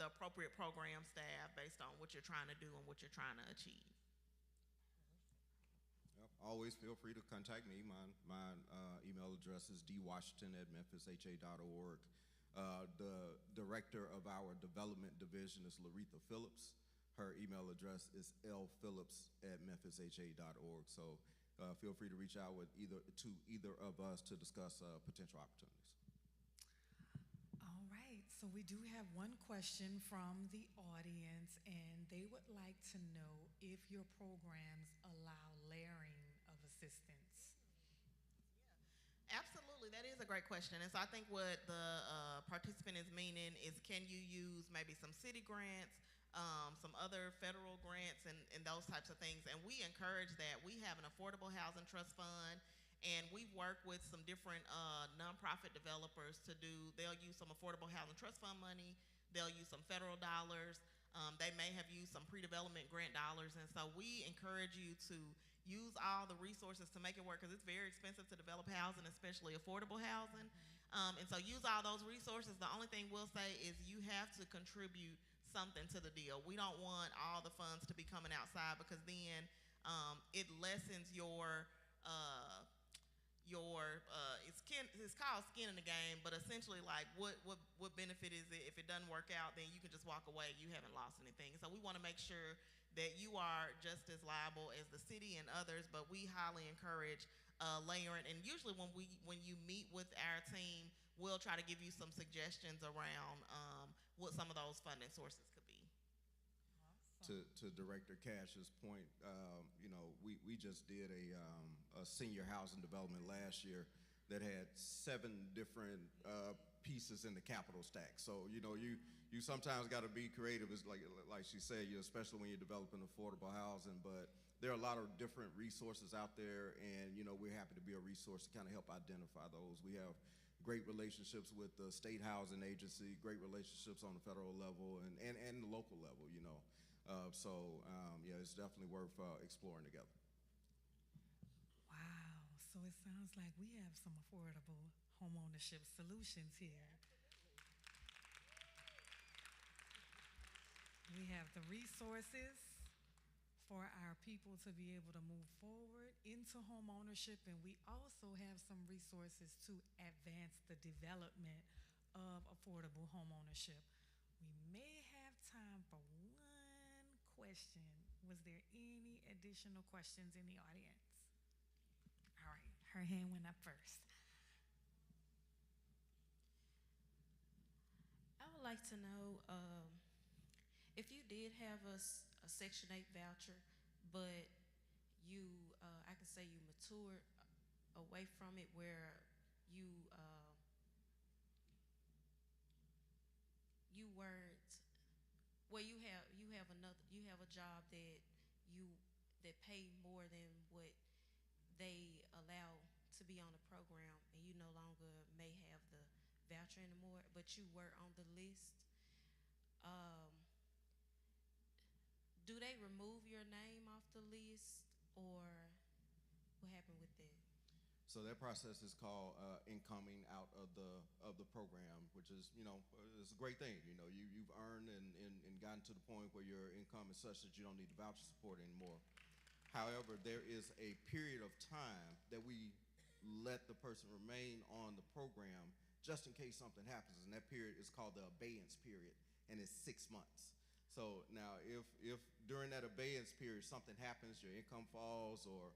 the appropriate program staff based on what you're trying to do and what you're trying to achieve. Yep. Always feel free to contact me. My email address is dwashington@memphisa.org. The director of our development division is Laretha Phillips. Her email address is lphillips@memphisa.org. So feel free to reach out with either of us to discuss potential opportunities. All right, so we do have one question from the audience, and they would like to know if your programs allow layering of assistance. That is a great question. And so I think what the participant is meaning is, can you use maybe some city grants, some other federal grants, and those types of things. And we encourage that. We have an affordable housing trust fund, and we've worked with some different nonprofit developers to do, they'll use some affordable housing trust fund money, they'll use some federal dollars, they may have used some pre-development grant dollars. And so we encourage you to use all the resources to make it work, because it's very expensive to develop housing, especially affordable housing. And so use all those resources. The only thing we'll say is you have to contribute something to the deal. We don't want all the funds to be coming outside, because then it lessens it's called skin in the game, but essentially, like, what benefit is it if it doesn't work out? Then you can just walk away. You haven't lost anything. So we want to make sure that you are just as liable as the city and others, but we highly encourage layering. And usually when you meet with our team, we'll try to give you some suggestions around what some of those funding sources could be. To Director Cash's point, we just did a senior housing development last year that had 7 different pieces in the capital stack. So you sometimes got to be creative. It's like she said, especially when you're developing affordable housing. But there are a lot of different resources out there, and we're happy to be a resource to kind of help identify those. We have great relationships with the state housing agency, great relationships on the federal level and the local level. It's definitely worth exploring together. Wow. So it sounds like we have some affordable homeownership solutions here. We have the resources for our people to be able to move forward into homeownership, and we also have some resources to advance the development of affordable homeownership. We may have time for one question. Was there any additional questions in the audience? All right, her hand went up first. I would like to know if you did have a Section 8 voucher, but I can say you matured away from it, where you weren't, well, you have a job that pay more than what they allow to be on the program, and you no longer may have the voucher anymore, but you were on the list. Do they remove your name off the list, or what happened with that? So that process is called incoming out of the program, which is it's a great thing. You've earned and gotten to the point where your income is such that you don't need the voucher support anymore. However, there is a period of time that we let the person remain on the program just in case something happens, and that period is called the abeyance period, and it's 6 months. So now, if during that abeyance period something happens, your income falls or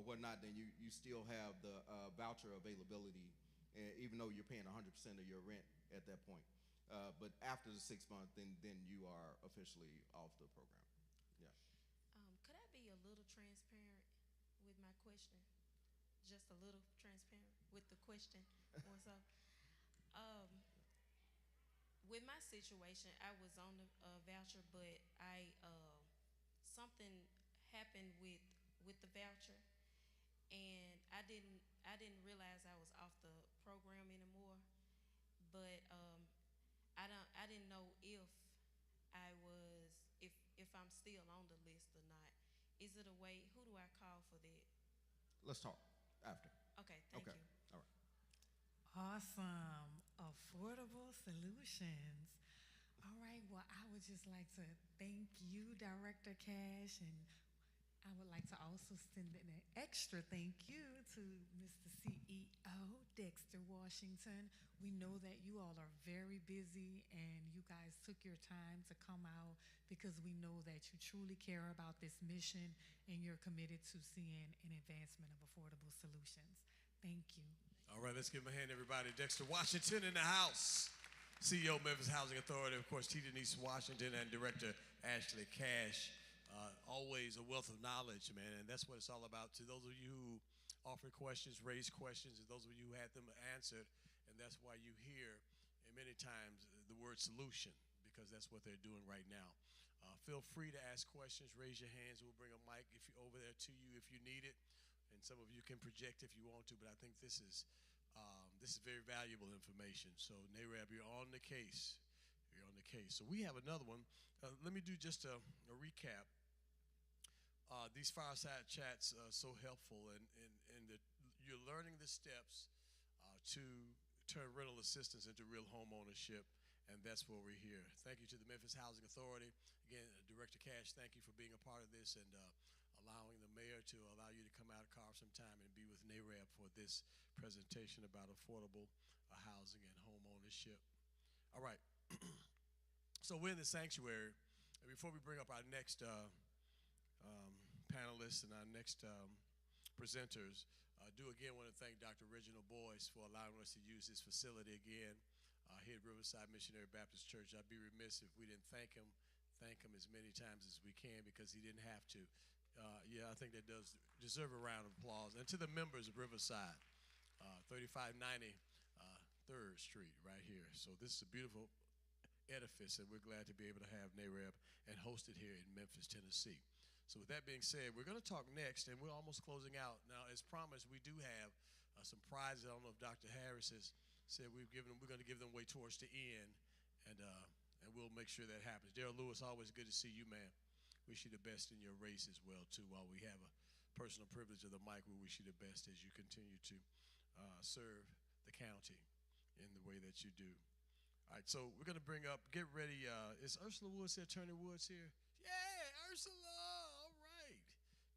whatnot, then you still have the voucher availability, even though you're paying 100% of your rent at that point. But after the 6 months, then you are officially off the program. Yeah. Could I be a little transparent with my question? Just a little transparent with the question. More so. With my situation, I was on the voucher, but something happened with the voucher, and I didn't realize I was off the program anymore. But I didn't know if I'm still on the list or not. Is it a way? Who do I call for that? Let's talk after. Okay. Thank you. All right. Awesome. Affordable solutions. All right, well, I would just like to thank you, Director Cash, and I would like to also send an extra thank you to Mr. CEO, Dexter Washington. We know that you all are very busy, and you guys took your time to come out because we know that you truly care about this mission and you're committed to seeing an advancement of affordable solutions. Thank you. All right, let's give him a hand, everybody. Dexter Washington in the house. CEO, Memphis Housing Authority, of course, T. Denise Washington, and Director Ashley Cash. Always a wealth of knowledge, man, and that's what it's all about. To those of you who offer questions, raise questions, and those of you who had them answered, and that's why you hear, and many times, the word solution, because that's what they're doing right now. Feel free to ask questions, raise your hands, we'll bring a mic over there to you if you need it, and some of you can project if you want to, but I think this is very valuable information. So NAREB, you're on the case. You're on the case. So we have another one. Let me do just a recap. These fireside chats are so helpful, and you're learning the steps to turn rental assistance into real home ownership, and that's where we're here. Thank you to the Memphis Housing Authority. Again, Director Cash, thank you for being a part of this and allowing the mayor to allow you to come out, carve some time, and be with NAREB for this presentation about affordable housing and home ownership. All right. So we're in the sanctuary, and before we bring up our next panelists and our next presenters, do again want to thank Dr. Reginald Boyce for allowing us to use this facility again here at Riverside Missionary Baptist Church. I'd be remiss if we didn't thank him as many times as we can, because he didn't have to. Yeah, I think that does deserve a round of applause. And to the members of Riverside, 3590 3rd Street right here. So this is a beautiful edifice, and we're glad to be able to have NAREB and host it here in Memphis, Tennessee. So with that being said, we're going to talk next, and we're almost closing out. Now, as promised, we do have some prizes. I don't know if Dr. Harris has said we're going to give them away towards the end, and we'll make sure that happens. Darrell Lewis, always good to see you, man. Wish you the best in your race as well, too. While we have a personal privilege of the mic, we wish you the best as you continue to serve the county in the way that you do. All right, so we're going to bring up, get ready. Is Ursula Woods here, Attorney Woods here? Yeah, Ursula, all right.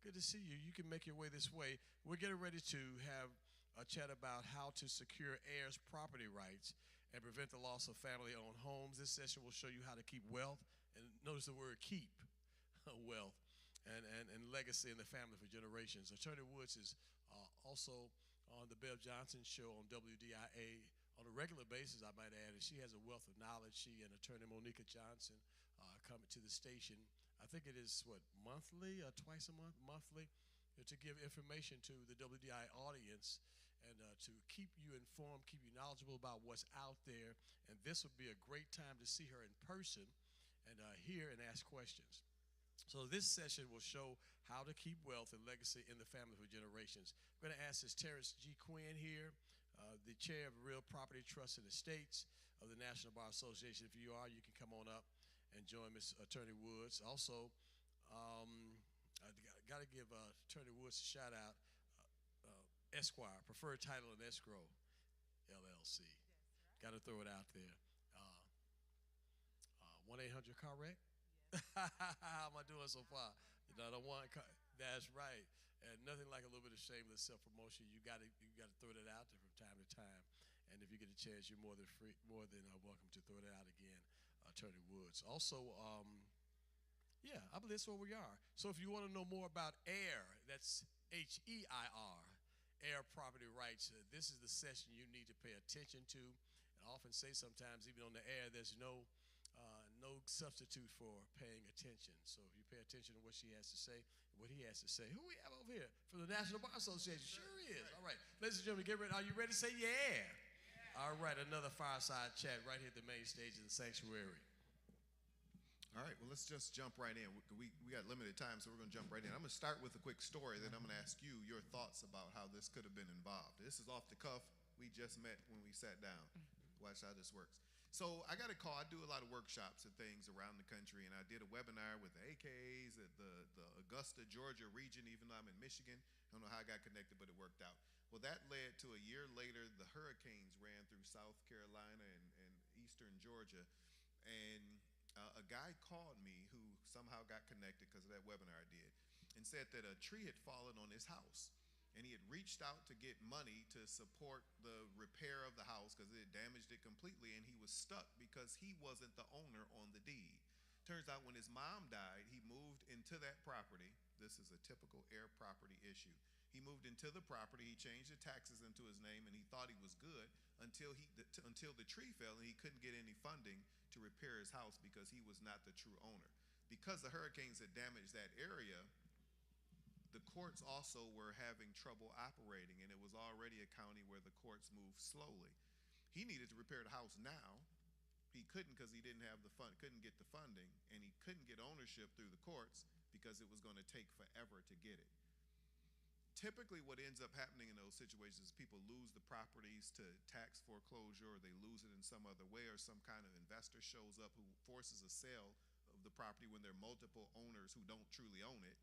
Good to see you. You can make your way this way. We're getting ready to have a chat about how to secure heirs' property rights and prevent the loss of family-owned homes. This session will show you how to keep wealth, and notice the word keep, wealth, and legacy in the family for generations. Attorney Woods is also on the Bev Johnson Show on WDIA on a regular basis, I might add, and she has a wealth of knowledge. She and Attorney Monica Johnson come to the station. I think it is, monthly, twice a month, monthly, to give information to the WDI audience and to keep you informed, keep you knowledgeable about what's out there. And this would be a great time to see her in person and hear and ask questions. So this session will show how to keep wealth and legacy in the family for generations. I'm going to ask this Terrence G. Quinn here, the chair of Real Property Trust and Estates of the National Bar Association. If you are, you can come on up and join Ms. Attorney Woods. Also, I got to give Attorney Woods a shout out. Esquire, Preferred Title and Escrow, LLC. Right. Got to throw it out there. 1-800-CAR-WRECK? How am I doing so far? That's right. And nothing like a little bit of shameless self-promotion. You got to throw that out there from time to time. And if you get a chance, you're more than welcome to throw that out again, Attorney Woods. Also, I believe that's where we are. So if you want to know more about AIR, that's HEIR, heir property rights, this is the session you need to pay attention to. And I often say sometimes, even on the air, there's no substitute for paying attention. So if you pay attention to what she has to say, what he has to say. Who we have over here? From the National Bar Association. Sure is. All right. Ladies and gentlemen, get ready. Are you ready to say yeah? All right. Another fireside chat right here at the main stage of the sanctuary. All right, well, let's just jump right in. We got limited time, so we're going to jump right in. I'm going to start with a quick story, then I'm going to ask you your thoughts about how this could have been involved. This is off the cuff. We just met when we sat down. Watch how this works. So I got a call. I do a lot of workshops and things around the country, and I did a webinar with the AKs at the Augusta, Georgia region, even though I'm in Michigan. I don't know how I got connected, but it worked out. Well, that led to a year later, the hurricanes ran through South Carolina and eastern Georgia, and a guy called me who somehow got connected because of that webinar I did and said that a tree had fallen on his house, and he had reached out to get money to support the repair of the house because it had damaged it completely, and he was stuck because he wasn't the owner on the deed. Turns out when his mom died, he moved into that property. This is a typical heir property issue. He moved into the property, he changed the taxes into his name, and he thought he was good until the tree fell and he couldn't get any funding to repair his house because he was not the true owner. Because the hurricanes had damaged that area, the courts also were having trouble operating, and it was already a county where the courts moved slowly. He needed to repair the house now. He couldn't because he didn't have the fund, couldn't get the funding, and he couldn't get ownership through the courts because it was going to take forever to get it. Typically, what ends up happening in those situations is people lose the properties to tax foreclosure, or they lose it in some other way, or some kind of investor shows up who forces a sale of the property when there are multiple owners who don't truly own it.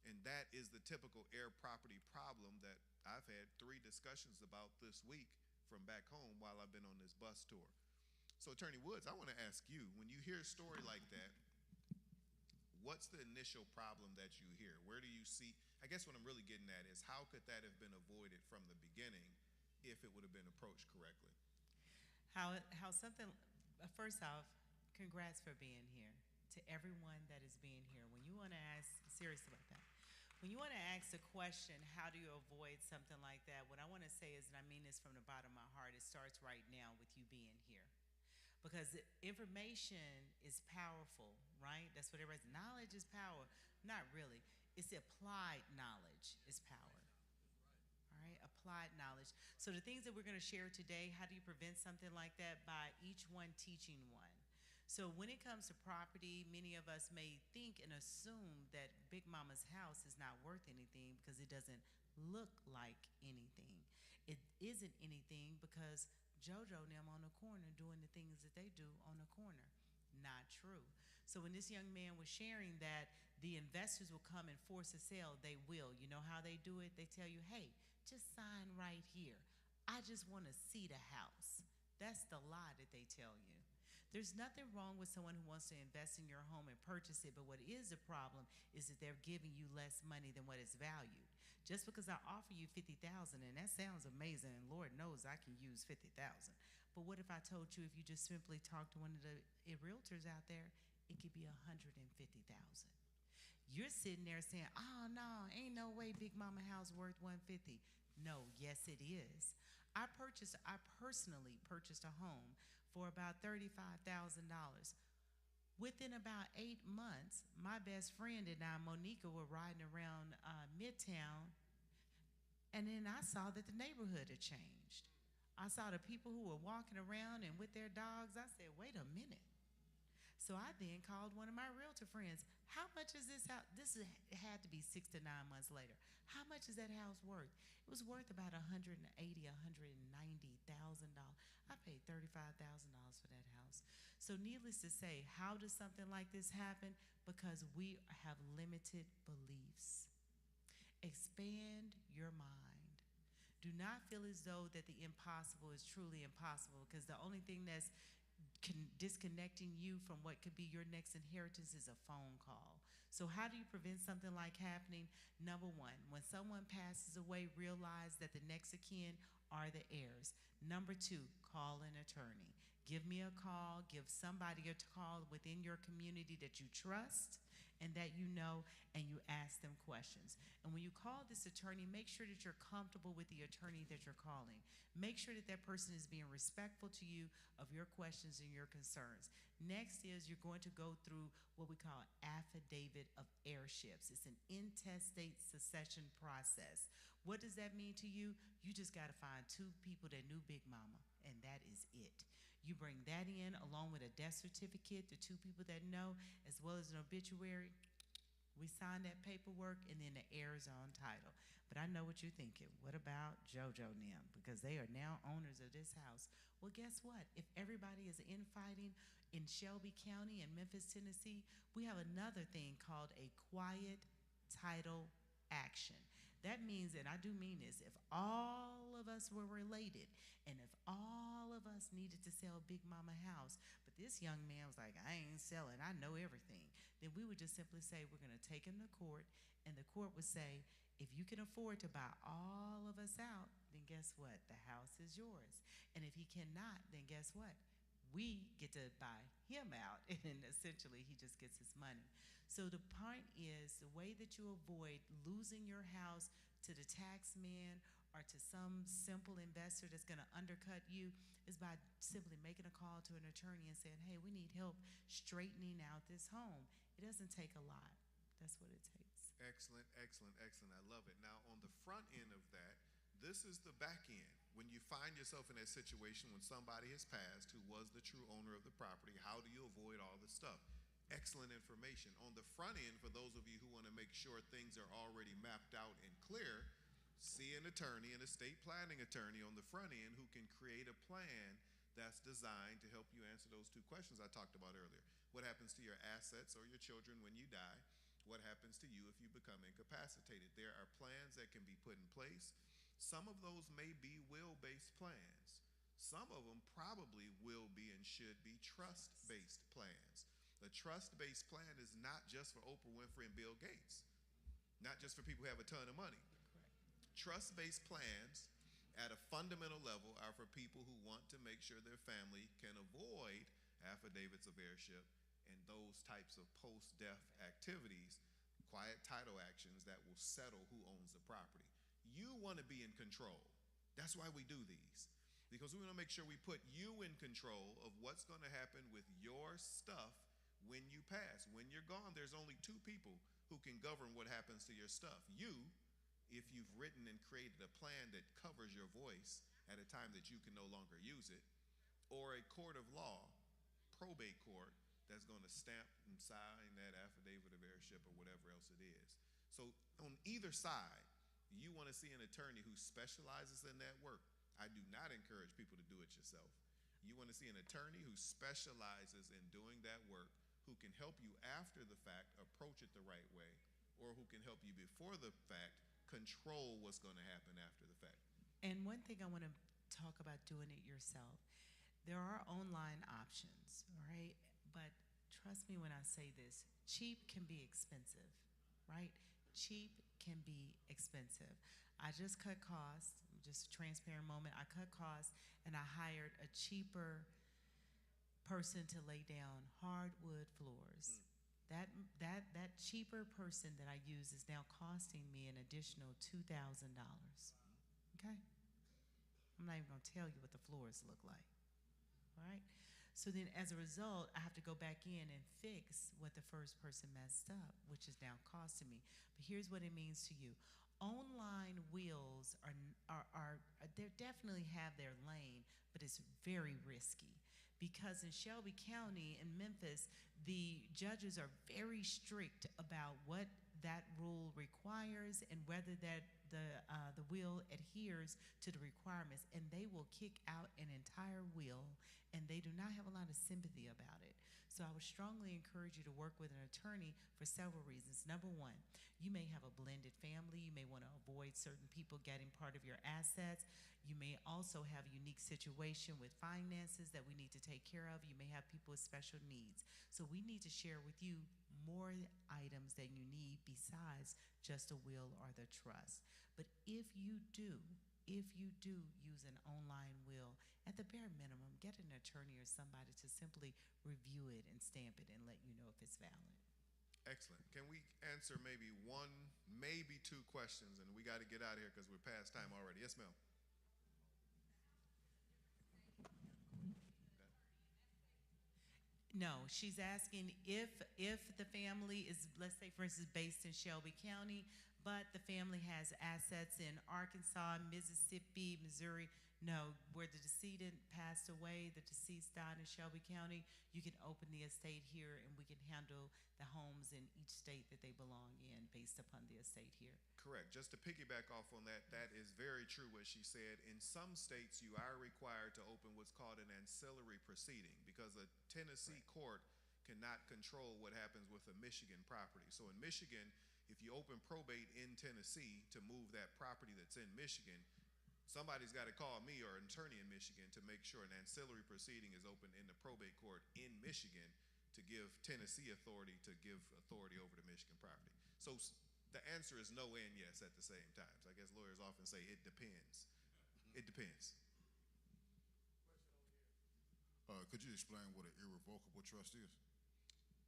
And that is the typical heir property problem that I've had 3 discussions about this week from back home while I've been on this bus tour. So Attorney Woods, I want to ask you, when you hear a story like that, what's the initial problem that you hear? Where do you see, I guess what I'm really getting at is, how could that have been avoided from the beginning if it would have been approached correctly? How something, first off, congrats for being here. To everyone that is being here, when you want to ask, serious about that, when you want to ask a question, how do you avoid something like that? What I want to say is, and I mean this from the bottom of my heart, it starts right now with you being here. Because information is powerful, right? That's what everybody's, knowledge is power. Not really. It's applied knowledge is power. All right, applied knowledge. So the things that we're going to share today, how do you prevent something like that? By each one teaching one. So when it comes to property, many of us may think and assume that Big Mama's house is not worth anything because it doesn't look like anything. It isn't anything because JoJo and them on the corner doing the things that they do on the corner. Not true. So when this young man was sharing that the investors will come and force a sale, they will. You know how they do it? They tell you, hey, just sign right here. I just want to see the house. That's the lie that they tell you. There's nothing wrong with someone who wants to invest in your home and purchase it, but what is a problem is that they're giving you less money than what is valued. Just because I offer you $50,000, and that sounds amazing, and Lord knows I can use $50,000. But what if I told you if you just simply talk to one of the realtors out there, it could be $150,000. You're sitting there saying, oh no, ain't no way Big Mama house worth $150,000. No, yes it is. I personally purchased a home for about $35,000. Within about 8 months, my best friend and I, Monica, were riding around Midtown, and then I saw that the neighborhood had changed. I saw the people who were walking around and with their dogs. I said, wait a minute. So I then called one of my realtor friends. How much is this house? Had to be 6 to 9 months later. How much is that house worth? It was worth about $180,000, $190,000. I paid $35,000 for that house. So needless to say, how does something like this happen? Because we have limited beliefs. Expand your mind. Do not feel as though that the impossible is truly impossible, because the only thing that's disconnecting you from what could be your next inheritance is a phone call. So how do you prevent something like happening? Number one, when someone passes away, realize that the next of kin are the heirs. Number two, call an attorney. Give me a call, give somebody a call within your community that you trust and that you know, and you ask them questions. And when you call this attorney, make sure that you're comfortable with the attorney that you're calling. Make sure that that person is being respectful to you of your questions and your concerns. Next is you're going to go through what we call affidavit of heirships. It's an intestate succession process. What does that mean to you? You just got to find 2 people that knew Big Mama, and that is it. You bring that in along with a death certificate, the 2 people that know, as well as an obituary. We sign that paperwork, and then the heirs are on title. But I know what you're thinking. What about JoJo and them? Because they are now owners of this house. Well, guess what? If everybody is infighting in Shelby County and Memphis, Tennessee, we have another thing called a quiet title action. That means, and I do mean this, if all of us were related and if all of us needed to sell Big Mama house, but this young man was like, I ain't selling, I know everything, then we would just simply say, we're going to take him to court, and the court would say, if you can afford to buy all of us out, then guess what? The house is yours. And if he cannot, then guess what? We get to buy him out, and essentially he just gets his money. So the point is, the way that you avoid losing your house to the tax man or to some simple investor that's going to undercut you is by simply making a call to an attorney and saying, hey, we need help straightening out this home. It doesn't take a lot. That's what it takes. Excellent, excellent, excellent. I love it. Now, on the front end of that, this is the back end. When you find yourself in that situation when somebody has passed who was the true owner of the property, how do you avoid all this stuff? Excellent information. On the front end, for those of you who want to make sure things are already mapped out and clear, see an attorney, an estate planning attorney on the front end who can create a plan that's designed to help you answer those two questions I talked about earlier. What happens to your assets or your children when you die? What happens to you if you become incapacitated? There are plans that can be put in place. Some of those may be will-based plans. Some of them probably will be and should be trust-based plans. The trust-based plan is not just for Oprah Winfrey and Bill Gates, not just for people who have a ton of money. Trust-based plans at a fundamental level are for people who want to make sure their family can avoid affidavits of heirship and those types of post-death activities, quiet title actions that will settle who owns the property. You want to be in control. That's why we do these, because we want to make sure we put you in control of what's going to happen with your stuff when you pass. When you're gone, there's only two people who can govern what happens to your stuff. You, if you've written and created a plan that covers your voice at a time that you can no longer use it, or a court of law, probate court, that's going to stamp and sign that affidavit of heirship or whatever else it is. So on either side, you want to see an attorney who specializes in that work. I do not encourage people to do it yourself. You want to see an attorney who specializes in doing that work, who can help you after the fact approach it the right way, or who can help you before the fact control what's going to happen after the fact. And one thing I want to talk about doing it yourself. There are online options, all right? But trust me when I say this, cheap can be expensive, right? Cheap can be expensive. I just cut costs, just a transparent moment. I cut costs and I hired a cheaper person to lay down hardwood floors. That cheaper person that I use is now costing me an additional $2,000. Okay? I'm not even gonna tell you what the floors look like. All right? So then as a result, I have to go back in and fix what the first person messed up, which is now costing me. But here's what it means to you. Online wills they definitely have their lane, but it's very risky. Because in Shelby County and Memphis, the judges are very strict about what that rule requires and whether that the will adheres to the requirements, and they will kick out an entire will, and they do not have a lot of sympathy about it. So I would strongly encourage you to work with an attorney for several reasons. Number one, you may have a blended family. You may want to avoid certain people getting part of your assets. You may also have a unique situation with finances that we need to take care of. You may have people with special needs. So we need to share with you more items that you need besides just a will or the trust. But if you do use an online will, at the bare minimum, get an attorney or somebody to simply review it and stamp it and let you know if it's valid. Excellent. Can we answer maybe one, maybe two questions? And we got to get out of here because we're past time already. Yes, ma'am. No, she's asking if the family is, let's say, for instance, based in Shelby County, but the family has assets in Arkansas, Mississippi, Missouri. No, where the decedent passed away, the deceased died in Shelby County, you can open the estate here and we can handle the homes in each state that they belong in based upon the estate here. Correct. Just to piggyback off on that, that is very true what she said. In some states, you are required to open what's called an ancillary proceeding because a Tennessee court cannot control what happens with a Michigan property. So in Michigan, if you open probate in Tennessee to move that property that's in Michigan, somebody's got to call me or an attorney in Michigan to make sure an ancillary proceeding is open in the probate court in Michigan to give Tennessee authority to give authority over the Michigan property. So the answer is no and yes at the same time. So I guess lawyers often say it depends. It depends. Could you explain what an irrevocable trust is?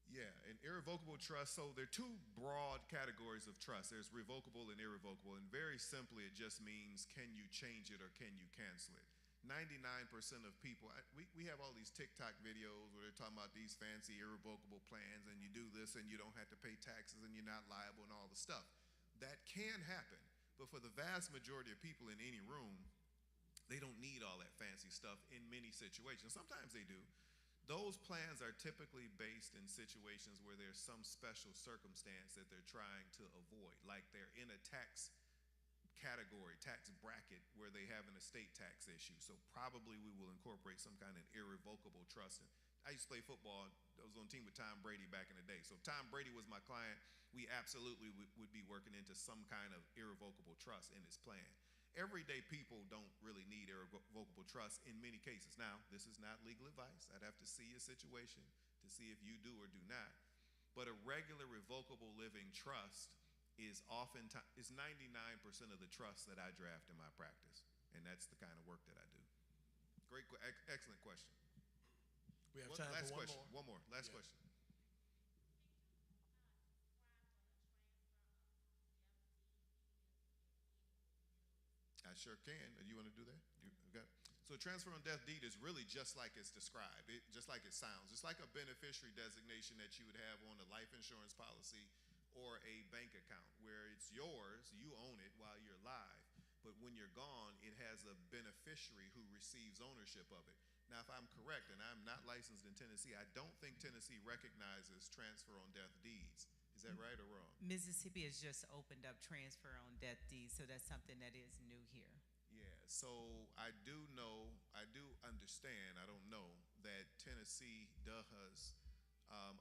Yeah, an irrevocable trust, so there are two broad categories of trust. There's revocable and irrevocable, and very simply it just means can you change it or can you cancel it? 99% of people, we have all these TikTok videos where they're talking about these fancy irrevocable plans and you do this and you don't have to pay taxes and you're not liable and all the stuff. That can happen, but for the vast majority of people in any room, they don't need all that fancy stuff in many situations. Sometimes they do. Those plans are typically based in situations where there's some special circumstance that they're trying to avoid, like they're in a tax category, tax bracket, where they have an estate tax issue. So probably we will incorporate some kind of irrevocable trust. I used to play football. I was on a team with Tom Brady back in the day. So if Tom Brady was my client, we absolutely would be working into some kind of irrevocable trust in his plan. Everyday people don't really need irrevocable trust in many cases. Now, this is not legal advice. I'd have to see your situation to see if you do or do not. But a regular revocable living trust is 99% of the trust that I draft in my practice. And that's the kind of work that I do. Great, excellent question. We have time for one more. Last question. I sure can. You want to do that? Okay. So transfer on death deed is really just like it's described, just like it sounds. It's like a beneficiary designation that you would have on a life insurance policy or a bank account where it's yours, you own it while you're alive, but when you're gone, it has a beneficiary who receives ownership of it. Now, if I'm correct, and I'm not licensed in Tennessee, I don't think Tennessee recognizes transfer on death deeds. Is that right or wrong? Mississippi has just opened up transfer on death deeds, so that's something that is new here. Yeah, so I do understand, I don't know, that Tennessee does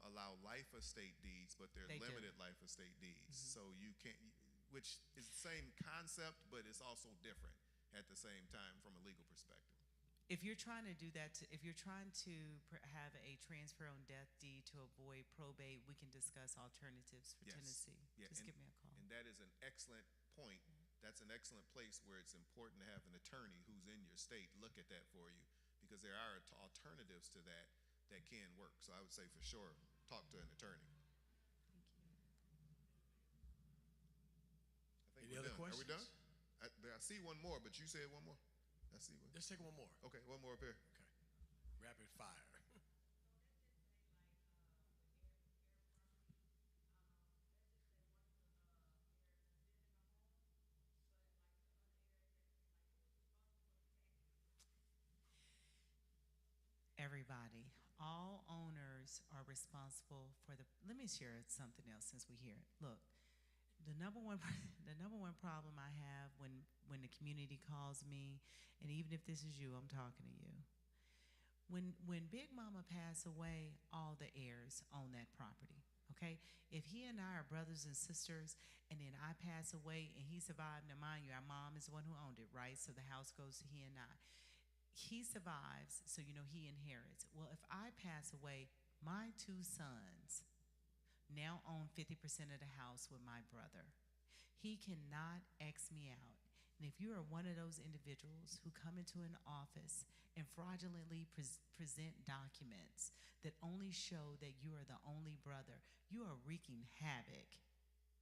allow life estate deeds, but they're limited life estate deeds. So you can't, which is the same concept, but it's also different at the same time from a legal perspective. If you're trying to do that, if you're trying to have a transfer on death deed to avoid probate, we can discuss alternatives for Tennessee. Yeah, Just give me a call. And that is an excellent point. That's an excellent place where it's important to have an attorney who's in your state look at that for you, because there are alternatives to that that can work. So I would say for sure, talk to an attorney. I think Any other questions? Are we done? I see one more, but you said one more. I see one. Let's take one more. Okay, one more up here. Okay. Rapid fire. Everybody, all owners are responsible for let me share something else since we're here. Look, the number one problem I have when the community calls me, and even if this is you, I'm talking to you. When Big Mama passed away, all the heirs own that property, okay? If he and I are brothers and sisters, and then I pass away and he survived, now mind you, our mom is the one who owned it, right? So the house goes to he and I. He survives, so you know he inherits. Well, if I pass away, my two sons now own 50% of the house with my brother. He cannot X me out. And if you are one of those individuals who come into an office and fraudulently present documents that only show that you are the only brother, you are wreaking havoc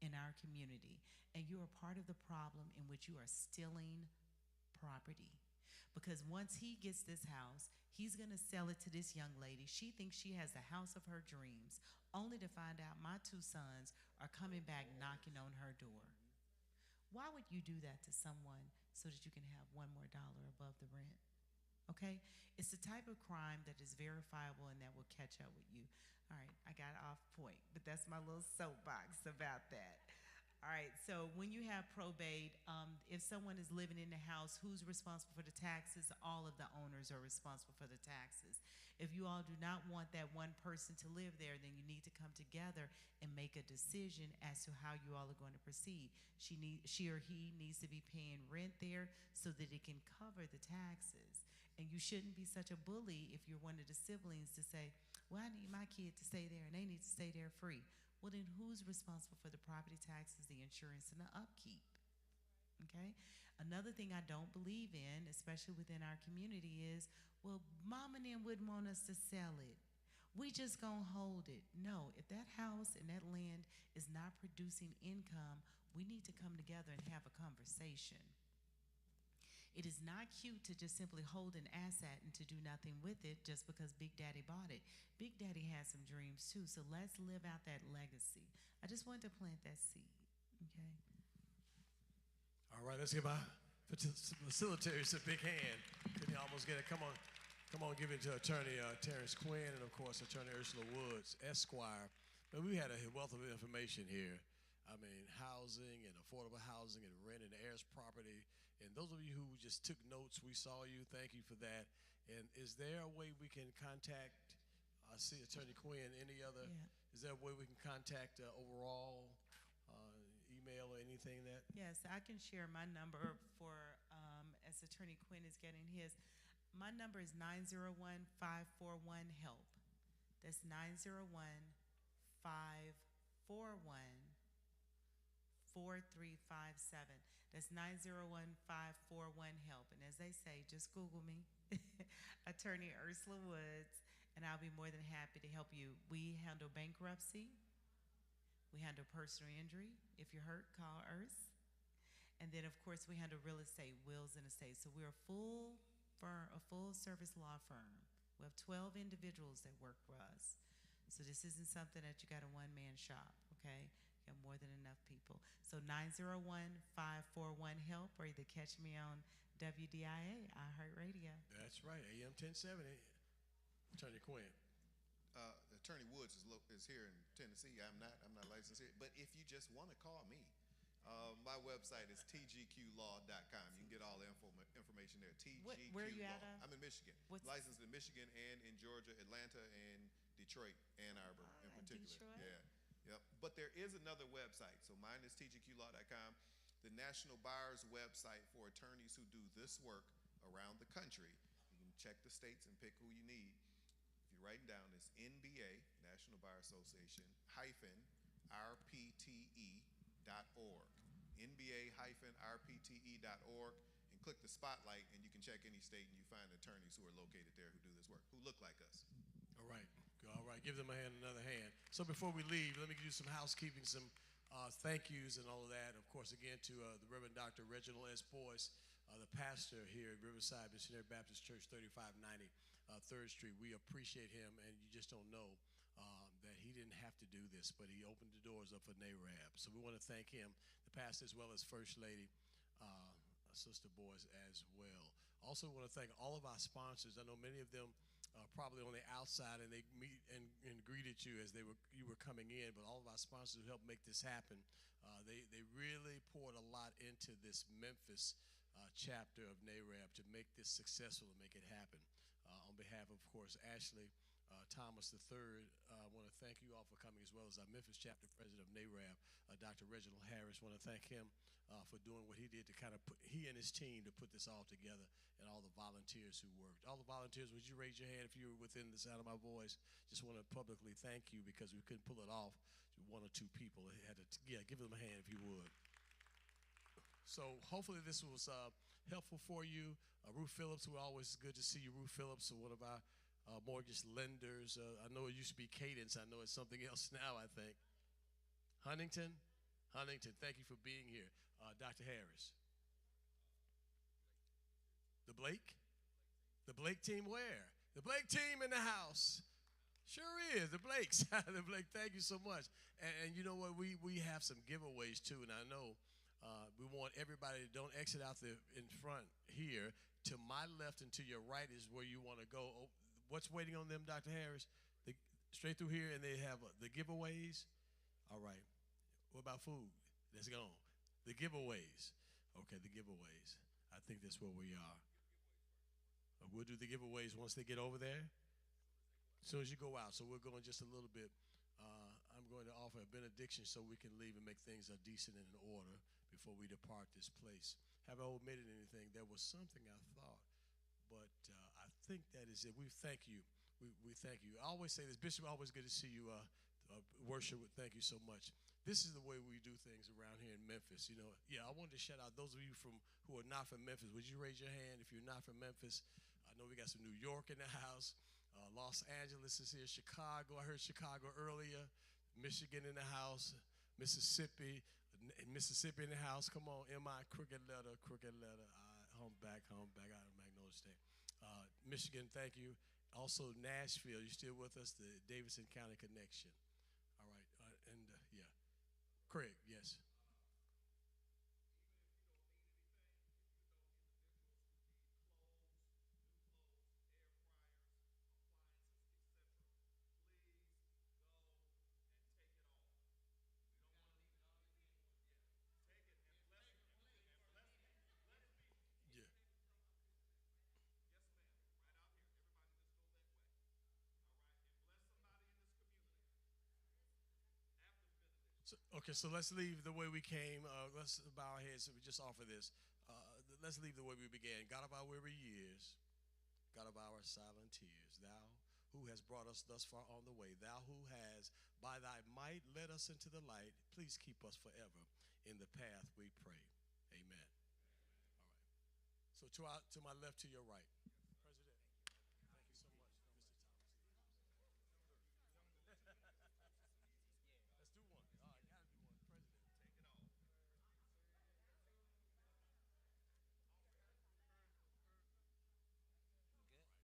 in our community, and you are part of the problem in which you are stealing property. Because once he gets this house, he's gonna sell it to this young lady. She thinks she has the house of her dreams, only to find out my two sons are coming back knocking on her door. Why would you do that to someone so that you can have $1 more above the rent? Okay? It's the type of crime that is verifiable and that will catch up with you. All right, I got off point, but that's my little soapbox about that. All right, so when you have probate, if someone is living in the house, who's responsible for the taxes? All of the owners are responsible for the taxes. If you all do not want that one person to live there, then you need to come together and make a decision as to how you all are going to proceed. She or he needs to be paying rent there so that it can cover the taxes. And you shouldn't be such a bully if you're one of the siblings to say, well, I need my kid to stay there and they need to stay there free. Well, then who's responsible for the property taxes, the insurance, and the upkeep? Okay? Another thing I don't believe in, especially within our community, is, well, mom and them wouldn't want us to sell it. We just gonna hold it. No, if that house and that land is not producing income, we need to come together and have a conversation. It is not cute to just simply hold an asset and to do nothing with it just because Big Daddy bought it. Big Daddy has some dreams too, so let's live out that legacy. I just wanted to plant that seed, okay? All right, let's give our facilitators a big hand. Can you almost get it? Come on, give it to Attorney Terrence Quinn and, of course, Attorney Ursula Woods, Esquire. But we had a wealth of information here. I mean, housing and affordable housing and rent and heirs property. And those of you who just took notes, we saw you. Thank you for that. And is there a way we can contact, I see Attorney Quinn, any other, is there a way we can contact overall email or anything that? Yes, I can share my number for, as Attorney Quinn is getting his. My number is 901-541-HELP. That's 901-541-4357. That's 901-541-HELP. And as they say, just Google me, Attorney Ursula Woods, and I'll be more than happy to help you. We handle bankruptcy. We handle personal injury. If you're hurt, call Urs. And then, of course, we handle real estate, wills, and estates. So we're a full service law firm. We have 12 individuals that work for us. So this isn't something that you got a one-man shop, okay? You have more than enough people. So 901-541-HELP, or either catch me on WDIA, iHeartRadio. That's right, AM 1070. Attorney Quinn. Attorney Woods is here in Tennessee. I'm not licensed here. But if you just want to call me, my website is tgqlaw.com. You can get all the information there. TGQ Where are you Law. at? I'm in Michigan. Licensed in Michigan and in Georgia, Atlanta, and Detroit, Ann Arbor in particular. Detroit. Yeah. Yep. But there is another website. So mine is tgqlaw.com. The National Bar's website for attorneys who do this work around the country. You can check the states and pick who you need. If you're writing down, it's NBA, National Bar Association, -rpte.org. NBA-rpte.org, and click the spotlight, and you can check any state, and you find attorneys who are located there who do this work, who look like us. All right. Give them a hand, another hand. So before we leave, let me do some housekeeping, some thank yous and all of that. Of course, again, to the Reverend Dr. Reginald S. Boyce, the pastor here at Riverside Missionary Baptist Church, 3590 3rd Street. We appreciate him, and you just don't know that he didn't have to do this, but he opened the doors up for NAREB. So we want to thank him, the pastor, as well as First Lady, Sister Boyce, as well. Also want to thank all of our sponsors. I know many of them probably on the outside, and they meet and greeted you as you were coming in, but all of our sponsors who helped make this happen, they really poured a lot into this Memphis chapter of NAREB to make this successful and make it happen. On behalf of course, Ashley Thomas III, I want to thank you all for coming, as well as our Memphis chapter president of NAREB, Dr. Reginald Harris. Want to thank him for doing what he did to kind of he and his team to put this all together, and all the volunteers who worked. All the volunteers, would you raise your hand if you were within the sound of my voice? Just want to publicly thank you, because we couldn't pull it off. One or two people had to, give them a hand if you would. So hopefully this was helpful for you. Ruth Phillips, we're always good to see you. Ruth Phillips, one of our mortgage lenders. I know it used to be Cadence. I know it's something else now, I think. Huntington, thank you for being here. Dr. Harris. The Blake team where? The Blake team in the house. Sure is, the Blakes. The Blake, thank you so much. And you know what, we have some giveaways too, and I know we want everybody to don't exit out in front here. To my left and to your right is where you want to go. Oh, what's waiting on them, Dr. Harris? Straight through here, and they have the giveaways. All right. What about food? Let's go. The giveaways. Okay, the giveaways. I think that's where we are. We'll do the giveaways once they get over there, as soon as you go out. So we're going just a little bit. I'm going to offer a benediction so we can leave and make things decent and in order before we depart this place. Have I omitted anything? There was something I thought, but I think that is it. We thank you. We thank you. I always say this, Bishop, always good to see you worship. Thank you so much. This is the way we do things around here in Memphis. You know, I wanted to shout out those of you who are not from Memphis. Would you raise your hand if you're not from Memphis? I know we got some New York in the house. Los Angeles is here. Chicago, I heard Chicago earlier. Michigan in the house. Mississippi in the house. Come on, M.I. Crooked letter. Humpback out of Magnolia State. Michigan, thank you. Also, Nashville, you still with us? The Davidson County Connection. All right, yeah. Craig, yes. Yeah. So, okay, so let's leave the way we came. Let's bow our heads. So we just offer this. Let's leave the way we began. God of our weary years, God of our silent tears, thou who has brought us thus far on the way, thou who has by thy might led us into the light, please keep us forever in the path we pray. Amen. All right. So to my left, to your right.